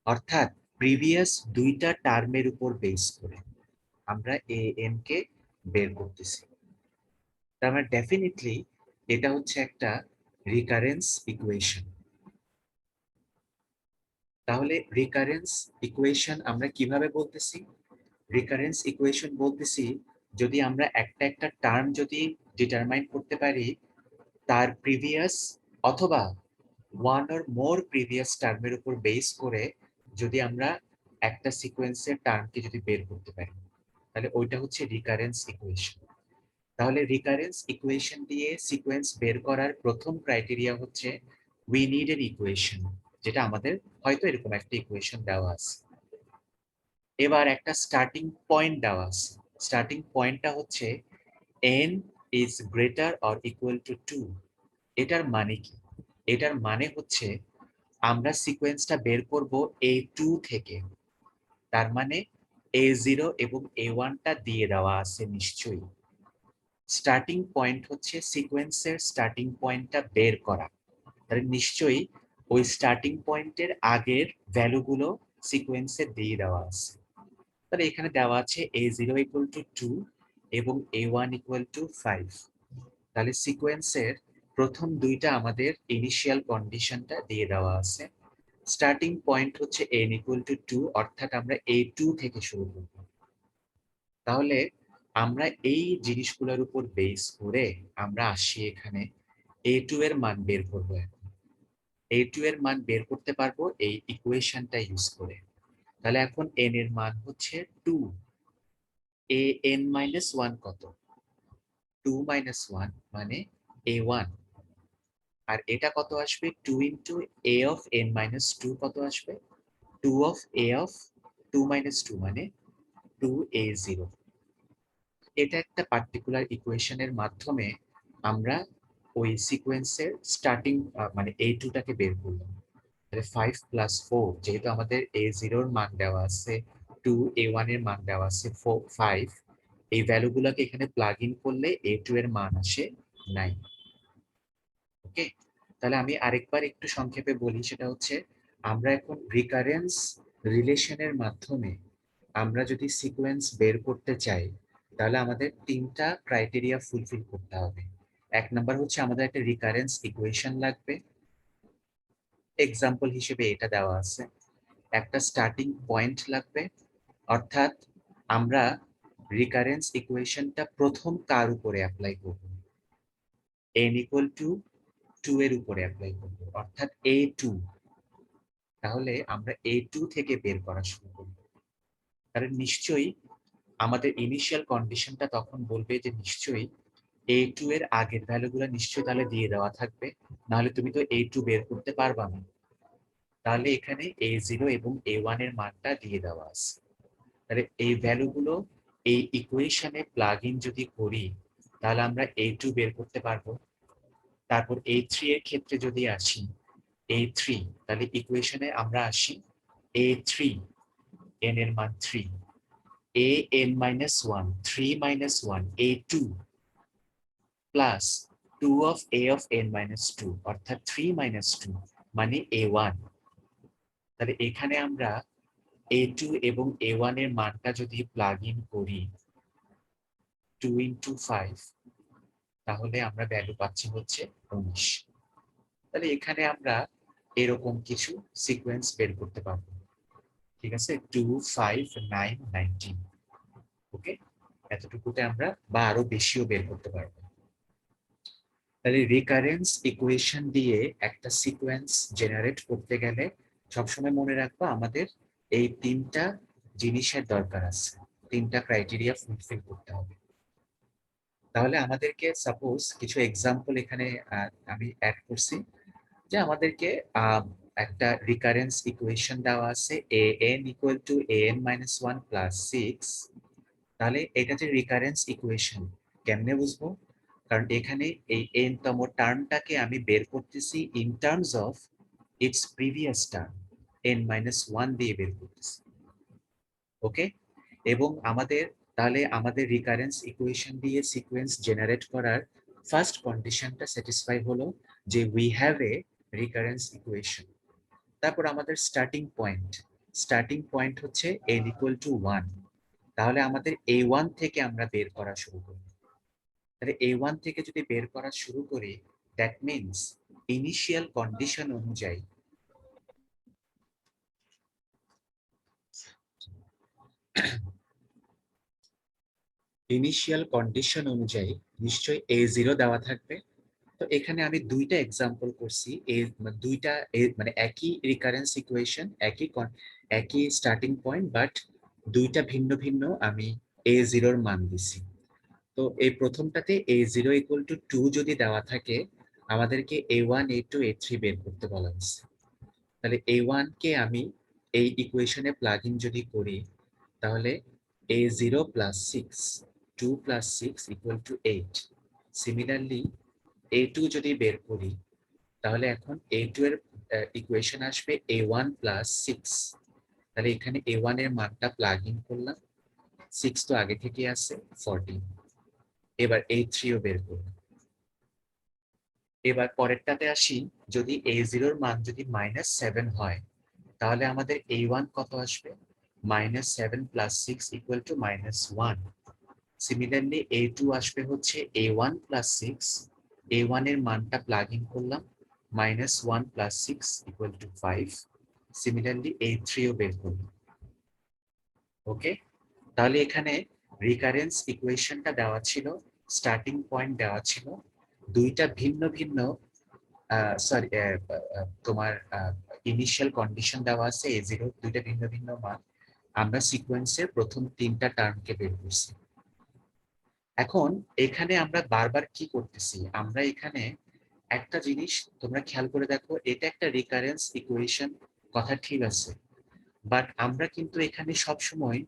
অর্থাৎ প্রিভিয়াস দুইটা টার্মের উপর বেস করে আমরা an কে বের করতেছি। তার মানে ডেফিনেটলি এটা হচ্ছে একটা রিকারেন্স ইকুয়েশন। তাহলে রিকারেন্স ইকুয়েশন আমরা কিভাবে বলতেছি? রিকারেন্স ইকুয়েশন বলতেছি যদি আমরা একটা একটা টার্ম যদি ডিটারমাইন করতে পারি তার প্রিভিয়াস অথবা ওয়ান অর মোর প্রিভিয়াস টার্মের উপর বেস করে যদি আমরা একটা সিকোয়েন্সের টার্মকে যদি বের করতে পারি তাহলে ওইটা হচ্ছে রিকারেন্স ইকুয়েশন। তাহলে রিকারেন্স ইকুয়েশন দিয়ে সিকোয়েন্স বের করার প্রথম ক্রাইটেরিয়া হচ্ছে উই নিড এন ইকুয়েশন, যেটা আমাদের হয়তো এরকম একটা ইকুয়েশন দেওয়া আছে। এবার একটা স্টার্টিং পয়েন্ট দেওয়া আছে। স্টার্টিং পয়েন্টটা হচ্ছে n is greater or equal to 2। এটার মানে কি? এটার মানে হচ্ছে আমরা সিকোয়েন্সটা বের করব a2 থেকে। তার মানে a0 এবং a1 টা দিয়ে দেওয়া আছে নিশ্চয়ই। স্টার্টিং পয়েন্ট হচ্ছে সিকোয়েন্সের স্টার্টিং পয়েন্টটা বের করা, তাহলে নিশ্চয়ই ওই স্টার্টিং পয়েন্টের আগের ভ্যালুগুলো সিকোয়েন্সে দিয়ে দেওয়া আছে। তাহলে এখানে দেওয়া আছে a0 equal to 2 এবং a1 equal to 5। তাহলে সিকোয়েন্সের প্রথম দুইটা আমাদের ইনিশিয়াল কন্ডিশনটা দিয়ে দেওয়া আছে। স্টার্টিং পয়েন্ট হচ্ছে n equal to 2, অর্থাৎ আমরা a2 থেকে শুরু করব। তাহলে আমরা এই জিনিসগুলোর উপর বেস করে আমরা আসি এখানে a2 এর মান বের করব। এখন a2 এর মান বের করতে পারবো এই ইকুয়েশনটা ইউজ করে। তাহলে এখন n এর মান হচ্ছে 2। an-1 কত? 2 minus 1 মানে a1। আর এটা কত আসবে? 2 into a of n-2 কত আসবে? 2 of a of 2 minus 2 মানে 2a0। এটা একটা পার্টিকুলার ইকুয়েশনের মাধ্যমে আমরা ওই সিকোয়েন্সের স্টার্টিং মানে a2 টাকে বের করলাম। তাহলে 5 plus 4, যেহেতু আমাদের a0 এর মান দেওয়া আছে 2, a1 এর মান দেওয়া আছে 5, এই ভ্যালুগুলোকে এখানে প্লাগ ইন করলে a2 এর মান আসে 9। ওকে, তাহলে আমি আরেকবার একটু সংক্ষেপে বলি, সেটা হচ্ছে আমরা এখন রিকারেন্স রিলেশনের মাধ্যমে আমরা যদি সিকোয়েন্স বের করতে চাই তাহলে আমাদের তিনটা ক্রাইটেরিয়া ফুলফিল করতে হবে। এক নাম্বার হচ্ছে আমাদের একটা রিকারেন্স ইকুয়েশন লাগবে, এক্সাম্পল হিসেবে এটা দেওয়া আছে। একটা স্টার্টিং পয়েন্ট লাগবে, অর্থাৎ আমরা রিকারেন্স ইকুয়েশনটা প্রথম কার উপরে অ্যাপ্লাই করব? n equal to 2 এর উপরে অ্যাপ্লাই করব, অর্থাৎ a2। তাহলে আমরা a2 থেকে বের করা শুরু করব। কারণ নিশ্চয়ই আমাদের ইনিশিয়াল কন্ডিশনটা তখন বলবে যে নিশ্চয়ই a2 এর আগের ভ্যালুগুলো নিশ্চয়ই তাহলে দিয়ে দেওয়া থাকবে, নাহলে তুমি তো a2 বের করতে পারবা না। তাহলে এখানে a0 এবং a1 এর মানটা দিয়ে দেওয়া আছে। তাহলে এই ভ্যালুগুলো এই ইকুয়েশনে প্লাগ ইন যদি করি তাহলে আমরা A2 বের করতে পারবো। তারপর A3 এর ক্ষেত্রে যদি আসি, A3, তাহলে ইকুয়েশনে আমরা আসি A3, n এর মান 3, an minus 1, 3 minus 1, A2 plus 2 of a of n minus 2, অর্থাৎ 3 minus 2 মানে A1। তাহলে এখানে আমরা A2 এবং A1 এর মানটা যদি প্লাগ ইন করি 2 into 5, তাহলে আমরা ভ্যালু পাচ্ছি হচ্ছে 19। তাহলে এখানে আমরা এরকম কিছু সিকোয়েন্স বের করতে পারবো। ঠিক আছে, 2, 5, 9, 19। ওকে, এতটুকুতে আমরা বা আরো বেশিও বের করতে পারবো। তাহলে রিকারেন্স ইকুয়েশন দিয়ে একটা সিকোয়েন্স জেনারেট করতে গেলে সবসময় মনে রাখবো আমাদের এই তিনটা জিনিসের দরকার আছে, তিনটা ক্রাইটেরিয়া ফুলফিল করতে হবে। তাহলে আমাদেরকে সাপোজ কিছু এক্সাম্পল এখানে আমি অ্যাড করছি, যে আমাদেরকে একটা রিকারেন্স ইকুয়েশন দেওয়া আছে an equal to an minus 1 plus 6। তাহলে এটা যে রিকারেন্স ইকুয়েশন কেমনে বুঝবো? কারণ এখানে এই n তম টার্মটাকে আমি বের করতেছি in terms of its previous term n minus 1 দিয়ে বের করতেছি। ওকে, এবং তাহলে আমাদের রিকারেন্স ইকুয়েশন দিয়ে সিকোয়েন্স জেনারেট করার ফার্স্ট কন্ডিশনটা স্যাটিসফাই হলো যে we have a recurrence equation. তারপর আমাদের স্টার্টিং পয়েন্ট হচ্ছে n equal to 1। তাহলে আমাদের A1 থেকে আমরা বের করা শুরু করি। তাহলে A1 থেকে যদি বের করা শুরু করি, দ্যাট মিনস ইনিশিয়াল কন্ডিশন অনুযায়ী নিশ্চয়ই A0 দেওয়া থাকবে। তো এখানে আমি দুইটা এক্সাম্পল করছি, মানে একই রিকারেন্স ইকুয়েশন, একই স্টার্টিং পয়েন্ট, বাট দুইটা ভিন্ন ভিন্ন আমি A0 এর মান দিছি। তো এই প্রথমটাতে A0 equal to 2 যদি দেওয়া থাকে, আমাদেরকে A1, A2, A3 বের করতে বলা হয়েছে। তাহলে A1 কে আমি এই ইকুয়েশনে প্লাগ ইন যদি করি, তাহলে A0 plus 6, 2 plus 6 equal to 8। Similarly A2 যদি বের করি, তাহলে এখন A2 এর ইকুয়েশন আসবে A1 plus 6। তাহলে এখানে A1 এর মানটা প্লাগ ইন করলাম, 6 তো আগে থেকে আছে 14। এবার A3 ও বের করব। এবার পরেরটাতে আসি, যদি A0 এর মান যদি -7 হয়, তাহলে আমাদের A1 কত আসবে? -7 plus 6 equal to -1। Similarly A2 আসবে হচ্ছে A1 plus 6, A1 এর মানটা প্লাগ ইন করলাম, -1 plus 6 equal to 5। Similarly A3 ও বের করলাম। ওকে, তাহলে এখানে রিকারেন্স ইকুয়েশনটা দেওয়া ছিল, স্টার্টিং পয়েন্ট দেওয়া ছিল, দুইটা ভিন্ন ভিন্ন তোমার ইনিশিয়াল কন্ডিশন দেওয়া আছে A0, দুইটা ভিন্ন ভিন্ন মান। আমরা সিকোয়েন্সের প্রথম তিনটা টার্মকে বের করছি। এখন এখানে আমরা বারবার কি করতেছি, আমরা এখানে একটা জিনিস তোমরা খেয়াল করে দেখো, এটা একটা রিকারেন্স ইকুয়েশন, কথা ঠিক আছে, বাট আমরা কিন্তু এখানে সব সময়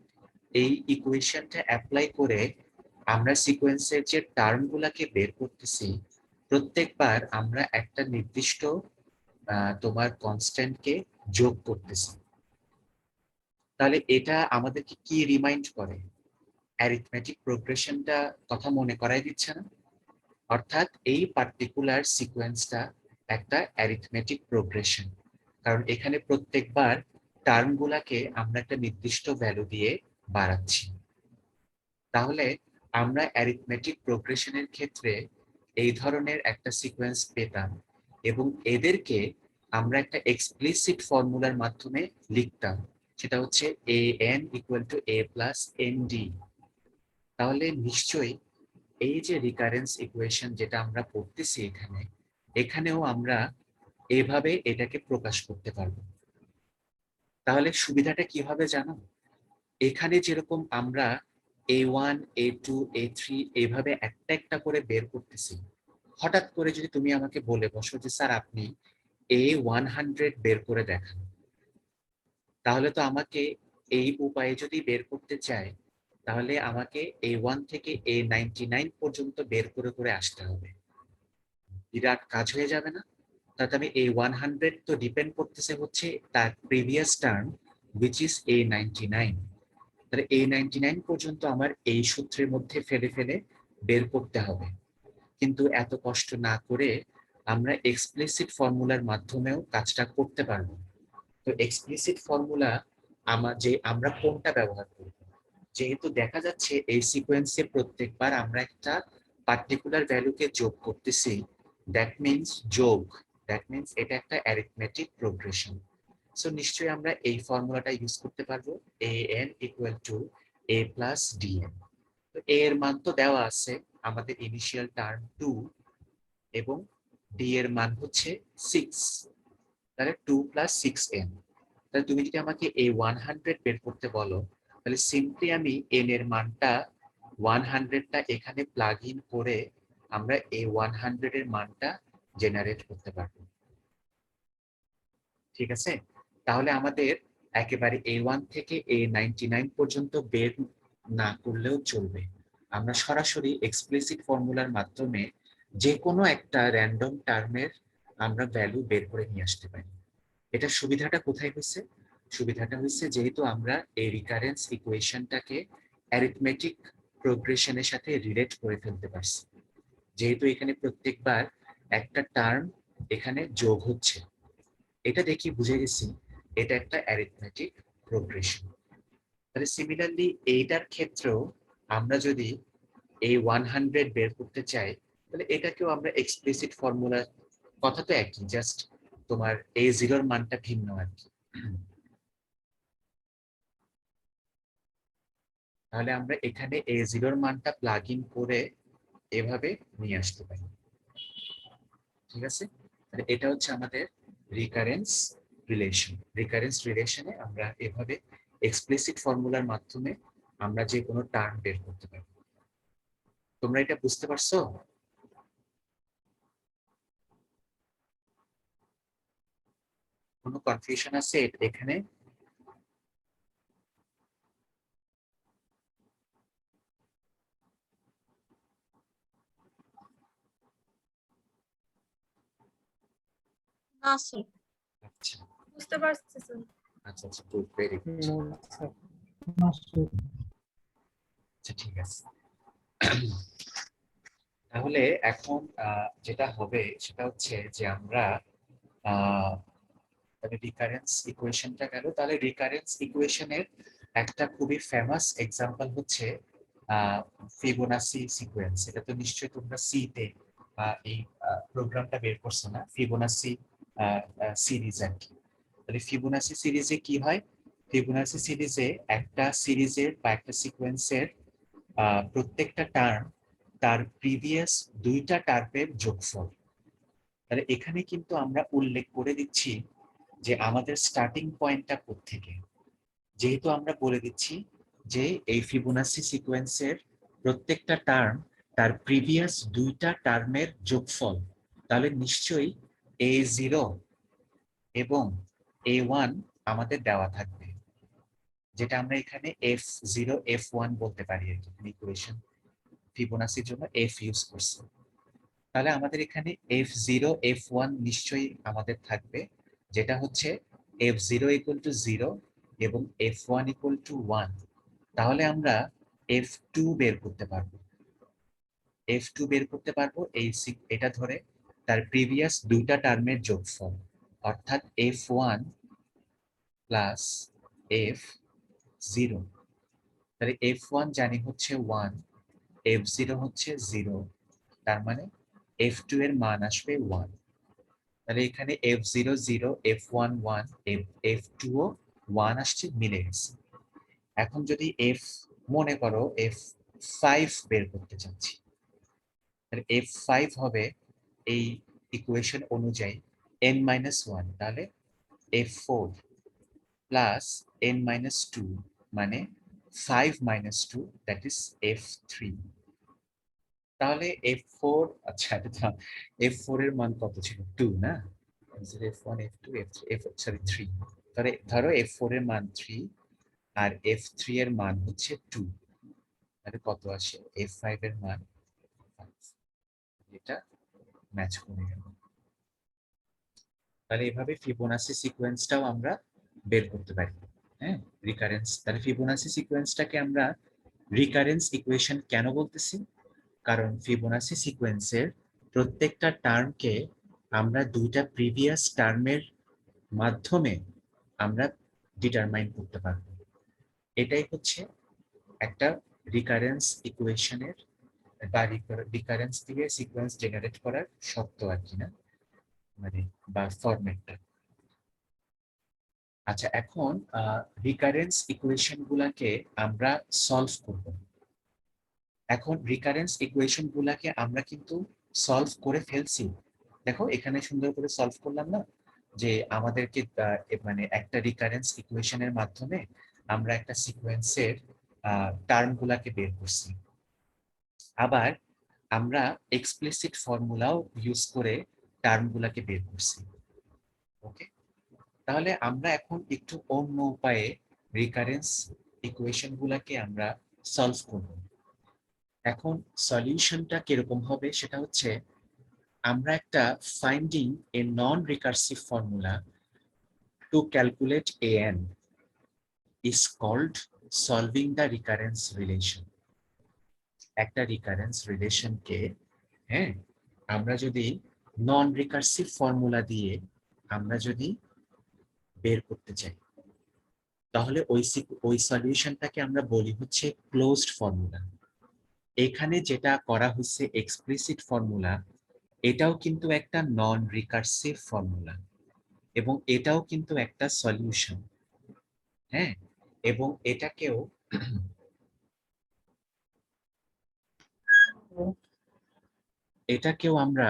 এই ইকুয়েশনটা অ্যাপ্লাই করে আমরা সিকোয়েন্সের যে টার্মগুলোকে বের করতেছি, প্রত্যেকবার আমরা একটা নির্দিষ্ট তোমার কনস্ট্যান্টকে যোগ করতেছি। তাহলে এটা আমাদেরকে কি রিমাইন্ড করে? অ্যারিথমেটিক প্রোগ্রেশনটা কথা মনে করাই দিচ্ছে না? অর্থাৎ এই পার্টিকুলার সিকোয়েন্সটা একটা অ্যারিথমেটিক প্রোগ্রেশন, কারণ এখানে প্রত্যেকবার টার্মগুলোকে আমরা একটা নির্দিষ্ট ভ্যালু দিয়ে বাড়াচ্ছি। তাহলে আমরা অ্যারিথমেটিক প্রোগ্রেশনের ক্ষেত্রে এই ধরনের একটা সিকোয়েন্স পেতাম, এবং এদেরকে আমরা একটা এক্সপ্লিসিট ফর্মুলার মাধ্যমে লিখতাম, সেটা হচ্ছে an equal to a plus nd। তাহলে নিশ্চয়ই এই যে রিকারেন্স ইকুয়েশন যেটা আমরা পড়তেছি এখানেও আমরা এভাবে এটাকে প্রকাশ করতে পারবো। তাহলে সুবিধাটা কি হবে জানো? এখানে যেরকম আমরা A1, A2, A3 এইভাবে একটা একটা করে বের করতেছি, হঠাৎ করে যদি তুমি আমাকে বলে বসো যে স্যার আপনি A100 বের করে দেখান, তাহলে তো আমাকে এই উপায়ে যদি বের করতে চাই, তাহলে আমাকে A1 থেকে A99 পর্যন্ত বের করে করে আসতে হবে। বিরাট কাজ হয়ে যাবে না? তাতে আমি A100 তো ডিপেন্ড করতেছে হচ্ছে তার previous term which is A99। তাহলে A99 পর্যন্ত আমার এই সূত্রের মধ্যে ফেলে ফেলে বের করতে হবে। কিন্তু এত কষ্ট না করে আমরা এক্সপ্লিসিট ফর্মুলার মাধ্যমেও কাজটা করতে পারবো। তো এক্সপ্লিসিট ফর্মুলা আমরা কোনটা ব্যবহার করব? যেহেতু দেখা যাচ্ছে এই সিকোয়েন্সে প্রত্যেকবার আমরা একটা পার্টিকুলার ভ্যালুকে যোগ করতেছি, দ্যাট মিন্স এটা একটা অ্যারিথমেটিক প্রোগ্রেশন। সো নিশ্চয়ই আমরা এই ফর্মুলাটা ইউজ করতে পারবো, an equal two a plus dn। তো a এর মান তো দেওয়া আছে, আমাদের ইনিশিয়াল টার্ম 2 এবং d এর মান হচ্ছে 6, তাহলে 2 প্লাস 6n। তাহলে তুমি যদি আমাকে A100 বের করতে বলো, তাহলে সিম্পলি আমি n এর মানটা 100টা এখানে প্লাগ ইন করে আমরা A100 এর মানটা জেনারেট করতে পারবো। ঠিক আছে? তাহলে আমাদের একেবারে A1 থেকে A99 পর্যন্ত বের না করলেও চলবে। আমরা সরাসরি এক্সপ্লিসিট ফর্মুলার মাধ্যমে যে কোনো একটা র্যান্ডম টার্মের আমরা ভ্যালু বের করে নিয়ে আসতে পারি। এটা সুবিধাটা কোথায় হয়েছে? সুবিধাটা হচ্ছে যেহেতু আমরা এই রিকারেন্স ইকুয়েশনটাকে অ্যারিথমেটিক প্রোগ্রেশনের সাথে রিলেট করে ফেলতে পারছি। যেহেতু এখানে প্রত্যেকবার একটা টার্ম এখানে যোগ হচ্ছে, এটা দেখি বুঝে গেছি এটা একটা অ্যারিথমেটিক প্রোগ্রেশন। তাহলে সিমিলারলি এইটার ক্ষেত্রেও আমরা যদি A100 বের করতে চাই, তাহলে এটাকেও আমরা এক্সপ্লিসিট ফর্মুলা, কথা তো একই, জাস্ট তোমার A0 এর মানটা ভিন্ন আর কি। তাহলে আমরা এখানে A0 এর মানটা প্লাগ ইন করে এভাবে নিয়ে আসতে পারি। ঠিক আছে? তাহলে এটা হচ্ছে আমাদের রিকারেন্স রিলেশনে আমরা এভাবে এক্সপ্লিসিট ফর্মুলার মাধ্যমে আমরা যে কোনো টার্ম বের করতে পারি। তোমরা এটা বুঝতে পারছো? কোনো কনফিউশন আছে এখানে?
না স্যার,
আচ্ছা
বুঝতে পারছি স্যার।
আচ্ছা আচ্ছা, গুড, ভেরি গুড। আচ্ছা ঠিক আছে। তাহলে এখন যেটা হবে সেটা হচ্ছে যে আমরা রিকারেন্স ইকুয়েশনটা গেল, তাহলে রিকারেন্স ইকুয়েশনের একটা খুবই ফেমাস এক্সাম্পল হচ্ছে ফিবোনাসি সিকোয়েন্স। এটা তো নিশ্চয়ই তোমরা সি তে এই প্রোগ্রামটা বের করছো না, ফিবোনাসি সিরিজ আর কি। তাহলে ফিবোনাসি সিরিজে কি হয়? ফিবোনাসি সিরিজে একটা সিরিজের বা একটা সিকোয়েন্সের প্রত্যেকটা টার্ম তার প্রিভিয়াস দুইটা টার্মের যোগফল। তাহলে এখানে কিন্তু আমরা উল্লেখ করে দিচ্ছি যে আমাদের স্টার্টিং পয়েন্টটা কোত্থেকে। যেহেতু আমরা বলে দিচ্ছি যে এই ফিবোনাসি সিকোয়েন্সের প্রত্যেকটা টার্ম তার প্রিভিয়াস দুইটা টার্মের যোগফল, তাহলে নিশ্চয়ই A0 এবং A1 আমাদের দেওয়া থাকবে, যেটা আমরা এখানে F0 F1 বলতে পারি আর কি। ইকুয়েশন ফিবোনাসির জন্য F ইউজ করছি। তাহলে আমাদের এখানে F0 F1 নিশ্চয়ই আমাদের থাকবে, যেটা হচ্ছে F0 ইকুয়াল টু 0 এবং F1 ইকুয়াল টু 1। তাহলে আমরা F2 বের করতে পারবো। F2 বের করতে পারবো এটা ধরে তার প্রিভিয়াস দুইটা টার্মের যোগফল, অর্থাৎ F1 প্লাস F0। তাহলে F1 জানি হচ্ছে 1, F0 হচ্ছে 0, তার মানে F2 এর মান আসবে 1। তাহলে এখানে F0 0, F1 1, F2 ও 1 আসছে, মিলে গেছে। এখন যদি মনে করো F5 বের করতে চাচ্ছি, তাহলে F5 হবে এই ইকুয়েশন অনুযায়ী n-1, তাহলে F4 প্লাস n-2 মানে 5 - 2, দ্যাট ইজ F3। তাহলে F4, আচ্ছা F4 এর মান কত ছিল? 2 না? F1 F2 F3, 3। তাহলে ধরো F4 এর মান 3 আর F3 এর মান হচ্ছে 2। তাহলে কত আসে f5 এর মান 5, এটা ম্যাচ করে গেল। তাহলে এভাবে ফিবোনাসি সিকোয়েন্সটাও আমরা বের করতে পারি। হ্যাঁ, রিকারেন্স, তাহলে ফিবোনাসি সিকোয়েন্সটাকে আমরা রিকারেন্স ইকুয়েশন কেন বলতেছি? কারণ ফিবোনাসি সিকোয়েন্সের প্রত্যেকটা টার্মকে আমরা দুইটা প্রিভিয়াস টার্মের মাধ্যমে আমরা ডিটারমাইন করতে পারবো। এটাই হচ্ছে একটা রিকারেন্স ইকুয়েশনের বা রিকারেন্স দিয়ে সিকোয়েন্স জেনারেট করার শর্ত আর কি, না মানে বা ফরম্যাটটা। আচ্ছা, এখন রিকারেন্স ইকুয়েশন গুলাকে আমরা সলভ করব। এখন রিকারেন্স ইকুয়েশন গুলাকে আমরা কিন্তু সলভ করে ফেলছি। দেখো এখানে সুন্দর করে সলভ করলাম না, যে আমাদেরকে মানে একটা রিকারেন্স ইকুয়েশনের মাধ্যমে আমরা একটা সিকোয়েন্সের টার্ম গুলাকে বের করছি। আবার আমরা এক্সপ্লিসিট ফর্মুলাও ইউজ করে টার্ম গুলাকে বের করছি। ওকে, তাহলে আমরা এখন একটু অন্য উপায়ে রিকারেন্স ইকুয়েশন গুলাকে আমরা সলভ করব। এখন সলিউশনটা কিরকম হবে সেটা হচ্ছে, আমরা একটা finding A non recursive formula to calculate an is called solving the recurrence relation. একটা রিকারেন্স রিলেশনকে, হ্যাঁ, আমরা যদি নন রিকার্সিভ ফর্মুলা দিয়ে আমরা যদি বের করতে চাই, তাহলে ওই সলিউশনটাকে আমরা বলি হচ্ছে ক্লোজড ফর্মুলা। এখানে যেটা করা হচ্ছে এক্সপ্লিসিট ফর্মুলা, এটাও কিন্তু একটা নন রিকার্সিভ ফর্মুলা এবং এটাও কিন্তু একটা সলিউশন। হ্যাঁ, এবং এটাকেও আমরা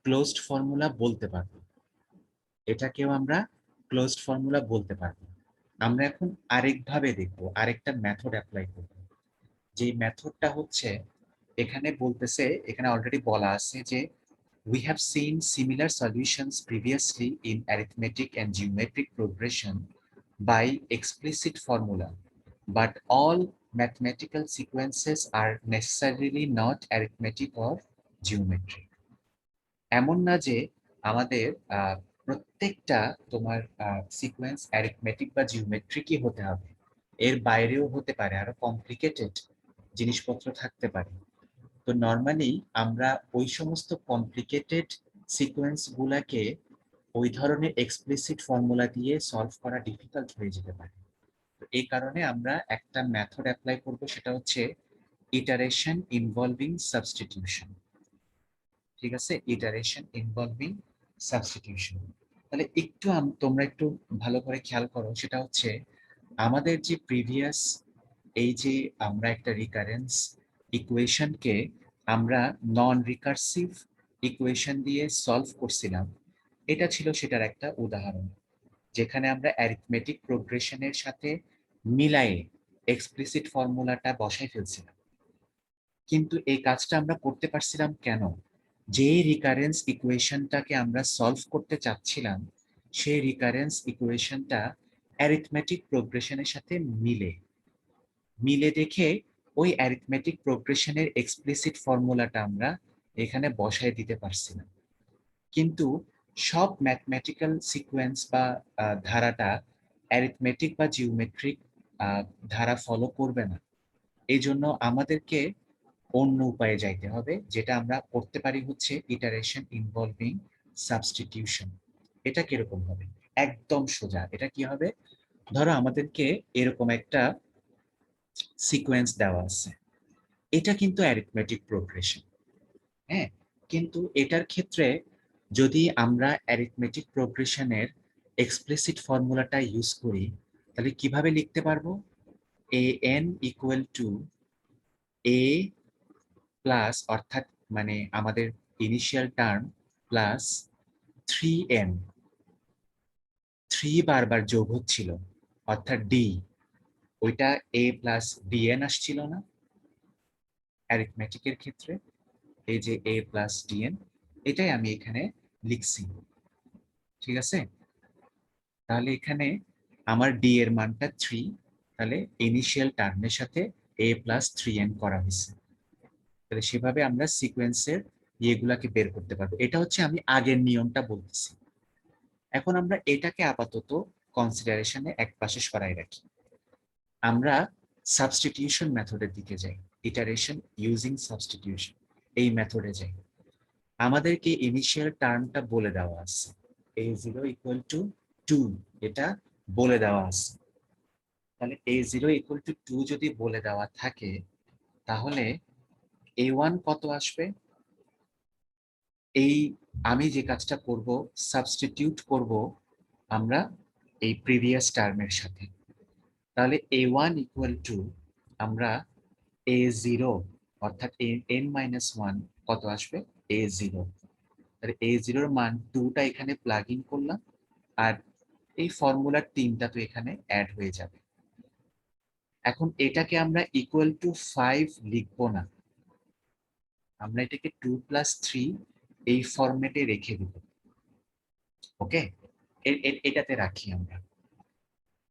ক্লোজড ফর্মুলা বলতে পারবো। এটাকেও আমরা ক্লোজড ফর্মুলা বলতে পারবো। আমরা এখন আরেকভাবে দেখবো, আরেকটা মেথড অ্যাপ্লাই করব। যে মেথডটা হচ্ছে, এখানে বলতেছে, এখানে অলরেডি বলা আছে যে we have seen similar solutions previously in arithmetic and geometric progression by explicit formula, but all mathematical sequences are necessarily not arithmetic or geometric. এমন না যে আমাদের প্রত্যেকটা তোমার সিকোয়েন্স অ্যারিথমেটিক বা জিওমেট্রিকই হতে হবে, এর বাইরেও হতে পারে, আরো কমপ্লিকেটেড জিনিসপত্র থাকতে পারে। তো নর্মালি আমরা ওই সমস্ত কমপ্লিকেটেড সিকোয়েন্স গুলাকে ওই ধরনের এক্সপ্লিসিট ফর্মুলা দিয়ে সলভ করা ডিফিকাল্ট হয়ে যেতে পারে। তো এই কারণে আমরা একটা মেথড অ্যাপ্লাই করব, সেটা হচ্ছে ইটারেশন ইনভলভিং সাবস্টিটিউশন। ঠিক আছে, ইটারেশন ইনভলভিং সাবস্টিটিউশন। তাহলে একটু তোমরা একটু ভালো করে খেয়াল করো, সেটা হচ্ছে আমাদের যে প্রিভিয়াস এই যে আমরা একটা রিকারেন্স ইকুয়েশনকে আমরা নন রিকার্সিভ ইকুয়েশন দিয়ে সলভ করছিলাম, এটা ছিল সেটার একটা উদাহরণ, যেখানে আমরা অ্যারিথমেটিক প্রোগ্রেশনের সাথে মিলায়ে এক্সপ্লিসিট ফর্মুলাটা বসাই ফেলছিলাম। কিন্তু এই কাজটা আমরা করতে পারছিলাম কেন? যে রিকারেন্স ইকুয়েশনটাকে আমরা সলভ করতে চাচ্ছিলাম, সেই রিকারেন্স ইকুয়েশনটা অ্যারিথমেটিক প্রোগ্রেশনের সাথে মিলে দেখে ওই অ্যারিথমেটিক প্রোগ্রেশনের এক্সপ্লিসিট ফর্মুলাটা আমরা এখানে বসায় দিতে পারছিলাম। কিন্তু সব ম্যাথমেটিক্যাল সিকোয়েন্স বা ধারাটা অ্যারিথমেটিক বা জিওমেট্রিক ধারা ফলো করবে না। এই জন্য আমাদেরকে অন্য উপায়ে যাইতে হবে, যেটা আমরা করতে পারি হচ্ছে ইটারেশন ইনভলভিং সাবস্টিটিউশন। এটা কিরকম হবে? একদম সোজা। এটা কি হবে? ধরো আমাদেরকে এরকম একটা সিকোয়েন্স দেওয়া আছে, এটা কিন্তু অ্যারিথমেটিক প্রোগ্রেশন। হ্যাঁ, কিন্তু এটার ক্ষেত্রে যদি আমরা অ্যারিথমেটিক প্রোগ্রেশনের এক্সপ্লিসিট ফর্মুলাটা ইউজ করি, তাহলে কিভাবে লিখতে পারবো? an equal two a plus, অর্থাৎ মানে আমাদের ইনিশিয়াল টার্ম প্লাস 3n, 3 বারবার যোগ হচ্ছিল, অর্থাৎ d, ওইটা a প্লাস dn আসছিল না অ্যারিথমেটিকের ক্ষেত্রে? এই যে a প্লাস dn, এটাই আমি এখানে লিখছি। ঠিক আছে, তাহলে এখানে আমার d এর মানটা 3, তাহলে ইনিশিয়াল টার্মের সাথে a+3n করা হয়েছে। তাহলে সেভাবে আমরা সিকোয়েন্সের ইয়েগুলাকে বের করতে পারবো। এটা হচ্ছে আমি আগের নিয়মটা বলতেছি। এখন আমরা এটাকে আপাতত কনসিডারেশনে এক পাশে সরাই রাখি। আমরা সাবস্টিটিউশন মেথডের দিকে যাই, ইটারেশন ইউজিং সাবস্টিটিউশন, এই মেথডে যাই। আমাদেরকে ইনিশিয়াল টার্মটা বলে দেওয়া আছে, a0 = 2, এটা বলে দেওয়া আছে। তাহলে a0 = 2 যদি বলে দেওয়া থাকে, তাহলে a1 কত আসবে? এই আমি যে কাজটা করব, সাবস্টিটিউট করব আমরা এই প্রিভিয়াস টার্মের সাথে। তাহলে a1 = আমরা a0 অর্থাৎ n-1 কত আসবে? a0। তাহলে a0 এর মান 2টা এখানে প্লাগ ইন করলাম, আর এই ফর্মুলার 3টা তো এখানে অ্যাড হয়ে যাবে। এখন এটাকে আমরা =5 লিখবো না, আমরা এটাকে 2 + 3 এই ফরম্যাটে রেখে দেব। ওকে, এটাতে রাখি আমরা।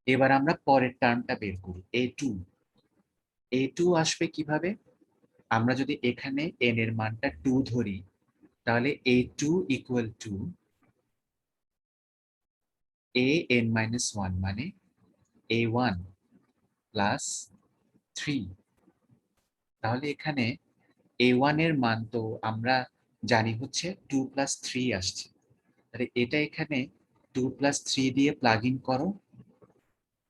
এবার আমরা পরের টার্মটা বের করি, a2 আসবে কিভাবে? আমরা যদি এখানে n এর মানটা 2 ধরি, তাহলে a2 = an-1 মানে a1 + 3। তাহলে এখানে a1 এর মান তো আমরা জানি হচ্ছে 2 + 3 আসছে। তাহলে এটা এখানে 2 + 3 দিয়ে প্লাগ ইন করো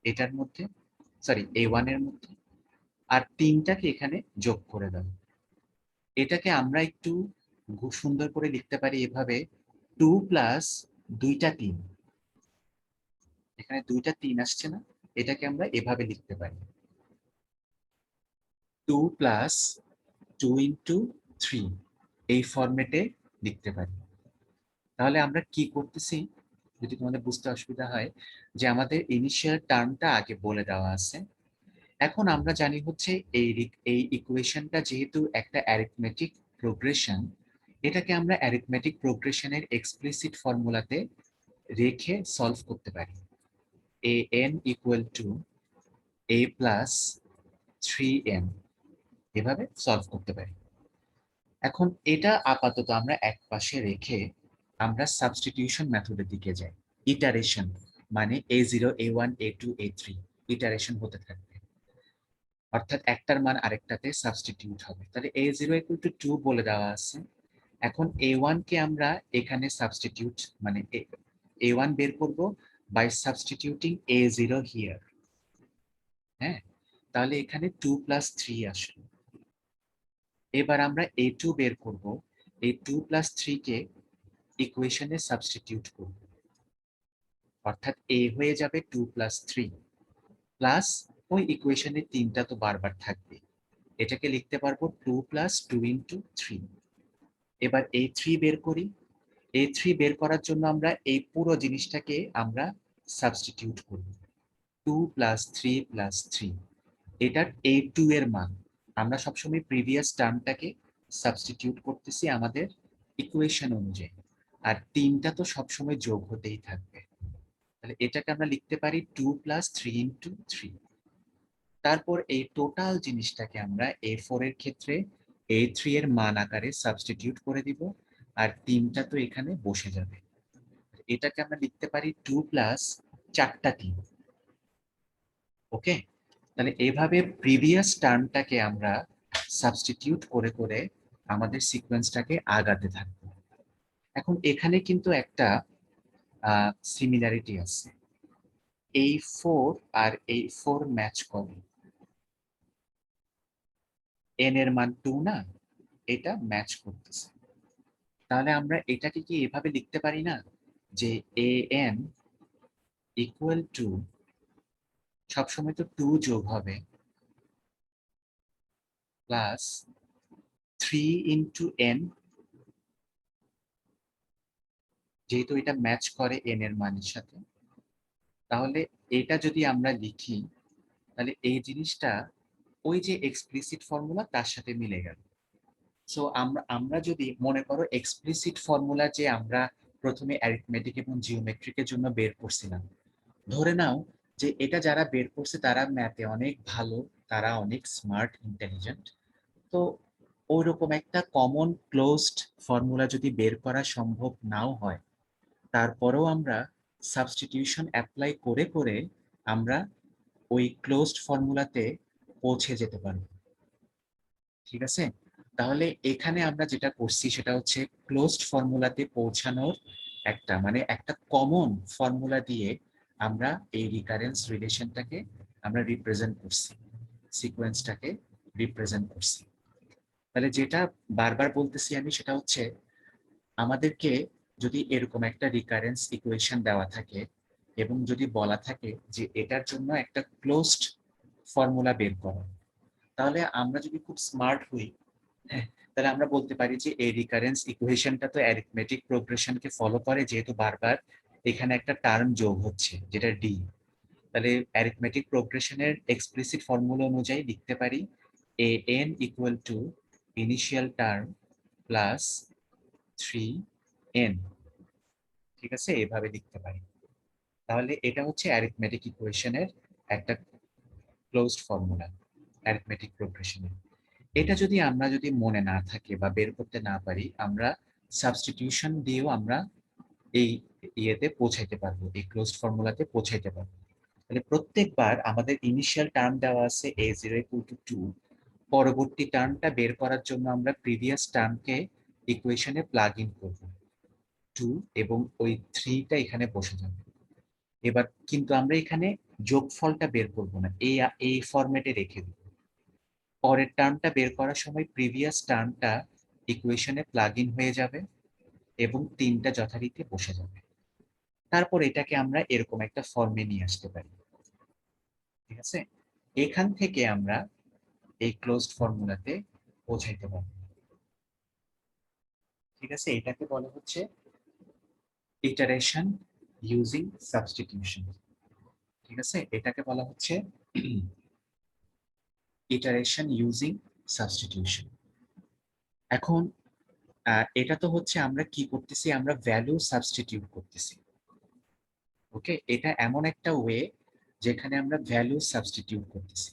এটার মধ্যে, সরি a1 এর মধ্যে, আর 3টাকে এখানে যোগ করে দাও। এটাকে আমরা একটু সুন্দর করে লিখতে পারি এভাবে, 2 + 2টা 3, এখানে 2টা 3 আসছে না, এটাকে আমরা এভাবে লিখতে পারি, 2 + 2 × 3, এই ফরম্যাটে লিখতে পারি। তাহলে আমরা কি করতেছি, যদি তোমাদের বুঝতে অসুবিধা হয়, যে আমাদের ইনিশিয়াল টার্মটা আগে বলে দেওয়া আছে। এখন আমরা জানি হচ্ছে এই ইকুয়েশনটা যেহেতু একটা অ্যারিথমেটিক প্রোগ্রেশন, এটাকে আমরা অ্যারিথমেটিক প্রোগ্রেশনের এক্সপ্লিসিট ফর্মুলাতে রেখে সলভ করতে পারি। an = a + 3n, এভাবে সলভ করতে পারি। এখন এটা আপাতত আমরা এক পাশে রেখে আমরা সাবস্টিটিউশন মেথডের দিকে যাই। ইটারেশন মানে a0 a1 a2 a3 iteration হতে থাকবে, অর্থাৎ একটার মান আরেকটাতে সাবস্টিটিউট হবে। তাহলে a0 = 2 বলে দেওয়া আছে। এখন a1 কে আমরা এখানে সাবস্টিটিউট মানে a1 বের করব বাই সাবস্টিটিউটিং a0 হিয়ার। হ্যাঁ, তাহলে এখানে 2 + 3 আসলো। এবার আমরা a2 বের করব, এই 2 + 3 কে ইকুয়েশনে সাবস্টিটিউট করব, অর্থাৎ a হয়ে যাবে 2 + 3 প্লাস ওই ইকুয়েশনে 3টা তো বারবার থাকবে, এটাকে লিখতে পারবো 2 + 2 × 3। এবার a3 বের করি, a3 বের করার জন্য আমরা এই পুরো জিনিসটাকে আমরা সাবস্টিটিউট করব, 2 + 3 + 3, এটার a2 এর মান আমরা সবসময় প্রিভিয়াস টার্মটাকে সাবস্টিটিউট করতেছি আমাদের ইকুয়েশন অনুযায়ী, আর 3টা তো সবসময় যোগ হতেই থাকবে। তাহলে এটাকে আমরা লিখতে পারি 2 + 3 × 3। তারপর এই টোটাল জিনিসটাকে আমরা a4 এর ক্ষেত্রে a3 এর মান আকারে সাবস্টিটিউট করে দিব, আর 3টা তো এখানে বসে যাবে। এটাকে আমরা লিখতে পারি 2 + 4টা 3। ওকে, তাহলে এভাবে প্রিভিয়াস টার্মটাকে আমরা সাবস্টিটিউট করে করে আমাদের সিকোয়েন্সটাকে আগাতে থাকবো। এখন এখানে কিন্তু একটা সিমিলারিটি আছে, এই 4 আর এই 4 ম্যাচ করে, n এর মান 2 না, এটা ম্যাচ করতেছে। তাহলে আমরা এটাকে কি এভাবে লিখতে পারি না, যে an = সবসময় তো 2 যোগ হবে প্লাস 3 × n, যেহেতু এটা ম্যাচ করে n এর মানের সাথে। তাহলে এটা যদি আমরা লিখি, তাহলে এই জিনিসটা ওই যে এক্সপ্লিসিট ফর্মুলা তার সাথে মিলে গেল। সো আমরা যদি মনে করো এক্সপ্লিসিট ফর্মুলা যে আমরা প্রথমে অ্যারিথমেটিক এবং জিওমেট্রিকের জন্য বের করছিলাম, ধরে নাও যে এটা যারা বের করছে তারা ম্যাথে অনেক ভালো তারা অনেক স্মার্ট ইন্টেলিজেন্ট। তো ওইরকম একটা কমন ক্লোজড ফর্মুলা যদি বের করা সম্ভব নাও হয়, তারপরেও আমরা সাবস্টিটিউশন অ্যাপ্লাই করে করে আমরা ওই ক্লোজড ফর্মুলাতে পৌঁছে যেতে পারবো। ঠিক আছে, তাহলে এখানে আমরা যেটা করছি সেটা হচ্ছে ক্লোজড ফর্মুলাতে পৌঁছানোর একটা মানে একটা কমন ফর্মুলা দিয়ে আমরা এই রিকারেন্স রিলেশনটাকে আমরা রিপ্রেজেন্ট করছি, সিকোয়েন্সটাকে রিপ্রেজেন্ট করছি। তাহলে যেটা বারবার বলতেছি আমি সেটা হচ্ছে আমাদেরকে যদি এরকম একটা রিকারেন্স ইকুয়েশন দেওয়া থাকে এবং যদি বলা থাকে যে এটার জন্য একটা ক্লোজড ফর্মুলা বের করো, তাহলে আমরা যদি খুব স্মার্ট হই, হ্যাঁ, তাহলে আমরা বলতে পারি যে এই রিকারেন্স ইকুয়েশনটা তো অ্যারিথমেটিক প্রোগ্রেশনকে ফলো করে, যেহেতু বারবার এখানে একটা টার্ম যোগ হচ্ছে যেটা ডি। তাহলে অ্যারিথমেটিক প্রোগ্রেশনের এক্সপ্লিসিট ফর্মুলা অনুযায়ী লিখতে পারি A N equal to initial term plus 3n। ঠিক আছে, এভাবে লিখতে পারি। তাহলে এটা হচ্ছে অ্যারিথমেটিক ইকুয়েশনের একটা ক্লোজড ফর্মুলা অ্যারিথমেটিক প্রোগ্রেশনের। এটা যদি আমরা যদি মনে না থাকে বা বের করতে না পারি, আমরা সাবস্টিটিউশন দিয়েও আমরা এই ইয়েতে পৌঁছাইতে পারবো, এই ক্লোজড ফর্মুলাতে পৌঁছাইতে পারবো। তাহলে প্রত্যেকবার আমাদের ইনিশিয়াল টার্ম দেওয়া আছে a0 equal to 2, পরবর্তী টার্মটা বের করার জন্য আমরা প্রিভিয়াস টার্মকে ইকুয়েশনে প্লাগ ইন করব 2 এবং ওই 3টা এখানে বসে যাবে। এবার কিন্তু আমরা এখানে যোগফলটা বের করব না, এই ফরম্যাটে রেখে দেব। পরের টার্মটা বের করার সময় প্রিভিয়াস টার্মটা ইকুয়েশনে প্লাগ ইন হয়ে যাবে এবং 3টা যথারীতি বসে যাবে। তারপর এটাকে আমরা এরকম একটা ফর্মে নিয়ে আসতে পারি। ঠিক আছে, এখান থেকে আমরা এই ক্লোজড ফর্মুলাতে পৌঁছাইতে পারবো। ঠিক আছে, এটাকে বলা হচ্ছে ইটারেশন ইউজিং সাবস্টিটিউশন। ঠিক আছে, এটাকে বলা হচ্ছে ইটারেশন ইউজিং সাবস্টিটিউশন। এখন এটা তো হচ্ছে আমরা কি করতেছি, আমরা ভ্যালু সাবস্টিটিউট করতেছি। ওকে, এটা এমন একটা ওয়ে যেখানে আমরা ভ্যালু সাবস্টিটিউট করতেছি।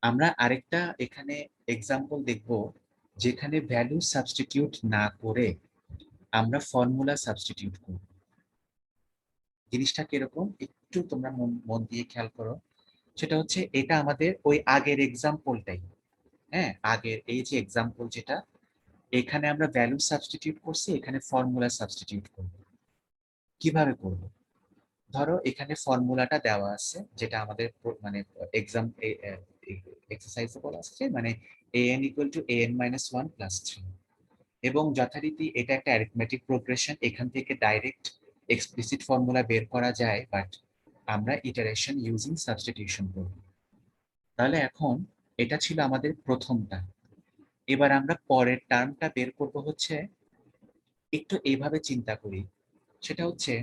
আমরা আরেকটা এখানে এক্সাম্পল দেখব যেখানে ভ্যালু সাবস্টিটিউট না করে আমরা ফর্মুলা সাবস্টিটিউট করব। জিনিসটা কিরকম একটু তোমরা মন দিয়ে খেয়াল করো। সেটা হচ্ছে এটা আমাদের ওই আগের এক্সাম্পলটাই। হ্যাঁ, আগের এই যে এক্সাম্পল যেটা, এখানে আমরা ভ্যালু সাবস্টিটিউট করছি, এখানে ফর্মুলা সাবস্টিটিউট করব। কিভাবে করব? ধরো এখানে ফর্মুলাটা দেওয়া আছে যেটা আমাদের মানে এক্সাম এক্সারসাইজে বলা আছে, মানে an equal to an minus 1 plus 3, এবং যথারীতি এটা একটা অ্যারিথমেটিক প্রোগ্রেশন, এখান থেকে ডাইরেক্ট এক্সপ্লিসিট ফর্মুলা বের করা যায়, বাট আমরা ইটারেশন ইউজিং সাবস্টিটিউশন করব। তাহলে এখন এটা ছিল আমাদের প্রথমটা। এবার আমরা পরের টার্মটা বের করব হচ্ছে একটু এইভাবে চিন্তা করি। সেটা হচ্ছে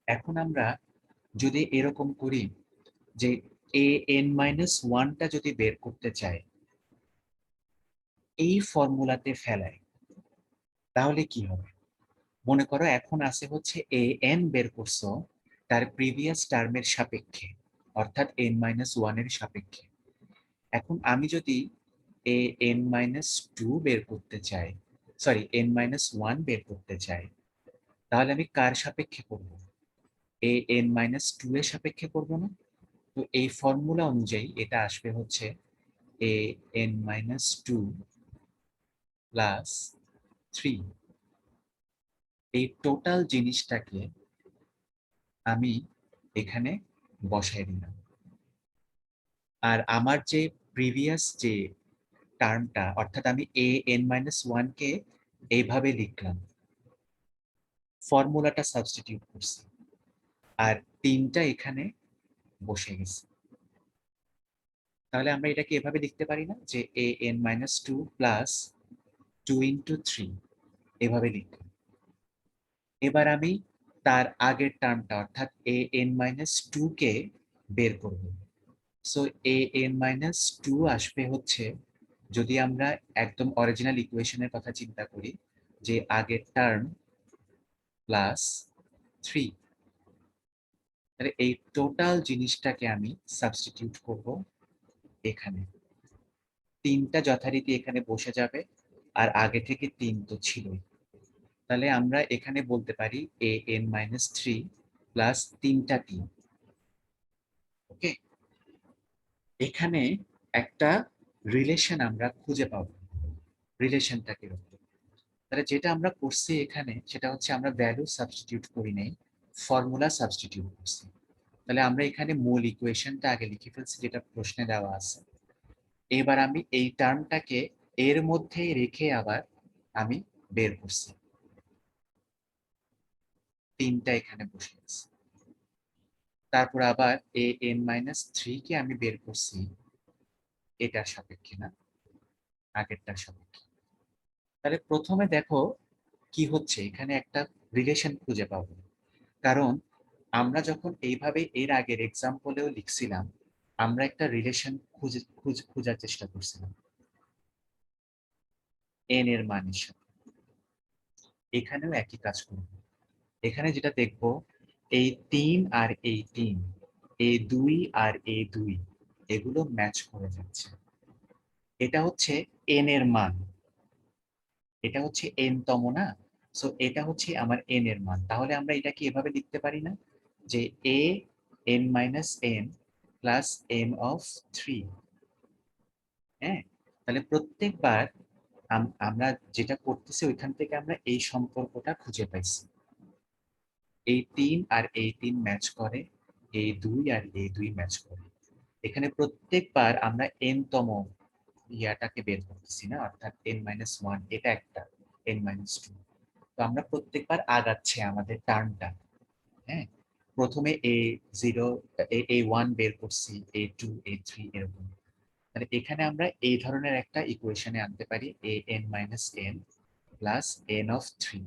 এখন আমরা যদি এরকম করি যে an-1টা যদি বের করতে চাই এই ফর্মুলাতে ফেলায়, তাহলে কি হবে? মনে করো এখন আছে হচ্ছে an বের করছো তার প্রিভিয়াস টার্মের সাপেক্ষে, অর্থাৎ n-1 এর সাপেক্ষে। এখন আমি যদি an-2 বের করতে চাই, সরি n-1 বের করতে চাই, তাহলে আমি কার সাপেক্ষে করব? an-2 এর সাপেক্ষে করব না? তো এই ফর্মুলা অনুযায়ী এটা আসবে হচ্ছে an-2 প্লাস 3। এই টোটাল জিনিসটাকে আমি এখানে বসাই দিলাম। আর আমার যে প্রিভিয়াস যে টার্মটা, অর্থাৎ আমি an-1 কে এইভাবে লিখলাম, ফর্মুলাটা সাবস্টিটিউট করছি, আর 3টা এখানে বসে গেছে। তাহলে আমরা এটাকে এভাবে লিখতে পারি না যে an-2 প্লাস 2 into 3, এভাবে লিখলাম। এবার আমি তার আগের টার্মটা অর্থাৎ an-2 কে বের করব। সো an-2 আসবে হচ্ছে, যদি আমরা একদম অরিজিনাল ইকুয়েশনের কথা চিন্তা করি, যে আগের টার্ম প্লাস 3। তাহলে এই টোটাল জিনিসটাকে আমি সাবস্টিটিউট করব এখানে 3টা যথারীতি এখানে বসে যাবে, আর আগে থেকে 3 তো ছিলই। তাহলে আমরা এখানে বলতে পারি an-3 প্লাস 3টা 3। ওকে, এখানে একটা রিলেশন আমরা খুঁজে পাবো। রিলেশনটা কিরকম? তাহলে যেটা আমরা করছি এখানে সেটা হচ্ছে আমরা ভ্যালু সাবস্টিটিউট করি নাই, ফর্মুলা সাবস্টিটিউট করছি। তাহলে আমরা এখানে মূল ইকুয়েশনটা আগে লিখে ফেলছি যেটা প্রশ্নে দেওয়া আছে। এবার আমি এই টার্মটাকে এর মধ্যেই রেখে আবার আমি বের করছি। 3টা এখানে বসে আছে। তারপর আবার an-3 কে আমি বের করছি এটার সাপেক্ষে, না আগেরটার সাপেক্ষে। তাহলে প্রথমে দেখো কি হচ্ছে, এখানে একটা রিলেশন খুঁজে পাবো। কারণ আমরা যখন এইভাবে এর আগের এক্সাম্পলেও লিখছিলাম, আমরা একটা রিলেশন খোঁজার চেষ্টা করছিলাম এন এর মানের সাথে। এখানেও একই কাজ করব। এখানে যেটা দেখব, এই 3 আর এই 3, এই 2 আর এই 2, এগুলো ম্যাচ করে যাচ্ছে। এটা হচ্ছে এন এর মান, এটা হচ্ছে এন তম, না? সো এটা হচ্ছে আমার এন এর মান। তাহলে আমরা এটাকে এভাবে লিখতে পারি না যে A N minus N plus N of 3। হ্যাঁ, তাহলে প্রত্যেকবার আমরা যেটা করতেছি ওইখান থেকে আমরা এই সম্পর্কটা খুঁজে পাইছি। এই 3 আর এই 3 ম্যাচ করে, এই 2 আর এই 2 ম্যাচ করে। এখানে প্রত্যেকবার আমরা এন তম ইয়াটাকে বের করতেছি, না? অর্থাৎ n-1, এটা একটা n-2। তো আমরা প্রত্যেকবার আগাচ্ছে আমাদের টার্মটা। হ্যাঁ, প্রথমে a0 a1 বের করছি, a2 a3 এরকম। তাহলে এখানে আমরা এই ধরনের একটা ইকুয়েশনে আনতে পারি an-n প্লাস n অফ 3।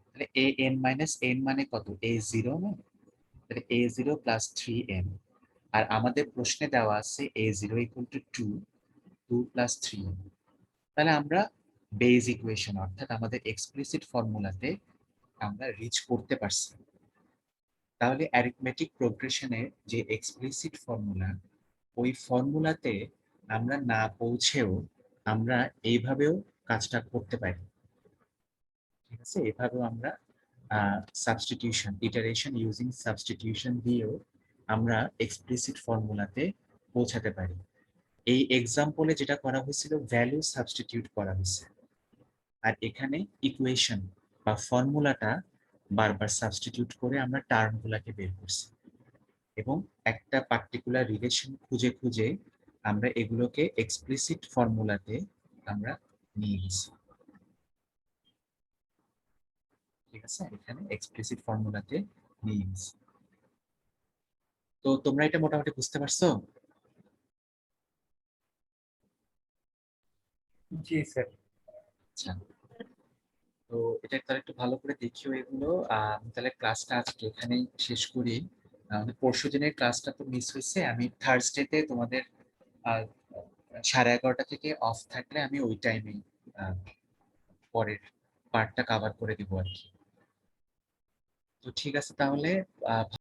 তাহলে an-n মানে কত? a0, না? তাহলে a0 প্লাস 3n। আর আমাদের প্রশ্নে দেওয়া আছে a0 equal to 2 plus 3n। তাহলে আমরা বেস ইকুয়েশন অর্থাৎ আমাদের এক্সপ্লিসিট ফর্মুলাতে আমরা রিচ করতে পারছি। তাহলে অ্যারিথমেটিক প্রোগ্রেশনের যে এক্সপ্লিসিট ফর্মুলা, ওই ফর্মুলাতে আমরা না পৌঁছেও আমরা এইভাবেও কাজটা করতে পারি। ঠিক আছে, এভাবেও আমরা সাবস্টিটিউশন, ইটারেশন ইউজিং সাবস্টিটিউশন দিয়েও আমরা এক্সপ্লিসিট ফর্মুলাতে পৌঁছাতে পারি। এই এক্সাম্পলে যেটা করা হয়েছিল ভ্যালু সাবস্টিটিউট করা হয়েছে, আর এখানে ইকুয়েশন বা ফর্মুলাটা বারবার সাবস্টিটিউট করে আমরা টার্মগুলোকে বের করছি এবং একটা পার্টিকুলার রিলেশন খুঁজে খুঁজে আমরা এগুলোকে এক্সপ্লিসিট ফর্মুলাতে আমরা নিয়ে গেছি। ঠিক আছে, এখানে এক্সপ্লিসিট ফর্মুলাতে নিয়ে গেছি। তো তোমরা এটা মোটামুটি বুঝতে পারছো?
জি স্যার।
আচ্ছা, তো এটা তাহলে একটু ভালো করে দেখিও এগুলো। আমি তাহলে ক্লাসটা আজকে এখানেই শেষ করি। আমাদের পরশু দিনের ক্লাসটা তো মিস হয়েছে। আমি থার্সডেতে তোমাদের 11:30 থেকে অফ থাকলে আমি ওই টাইমেই পরের পার্টটা কভার করে দিব আর কি। তো ঠিক আছে তাহলে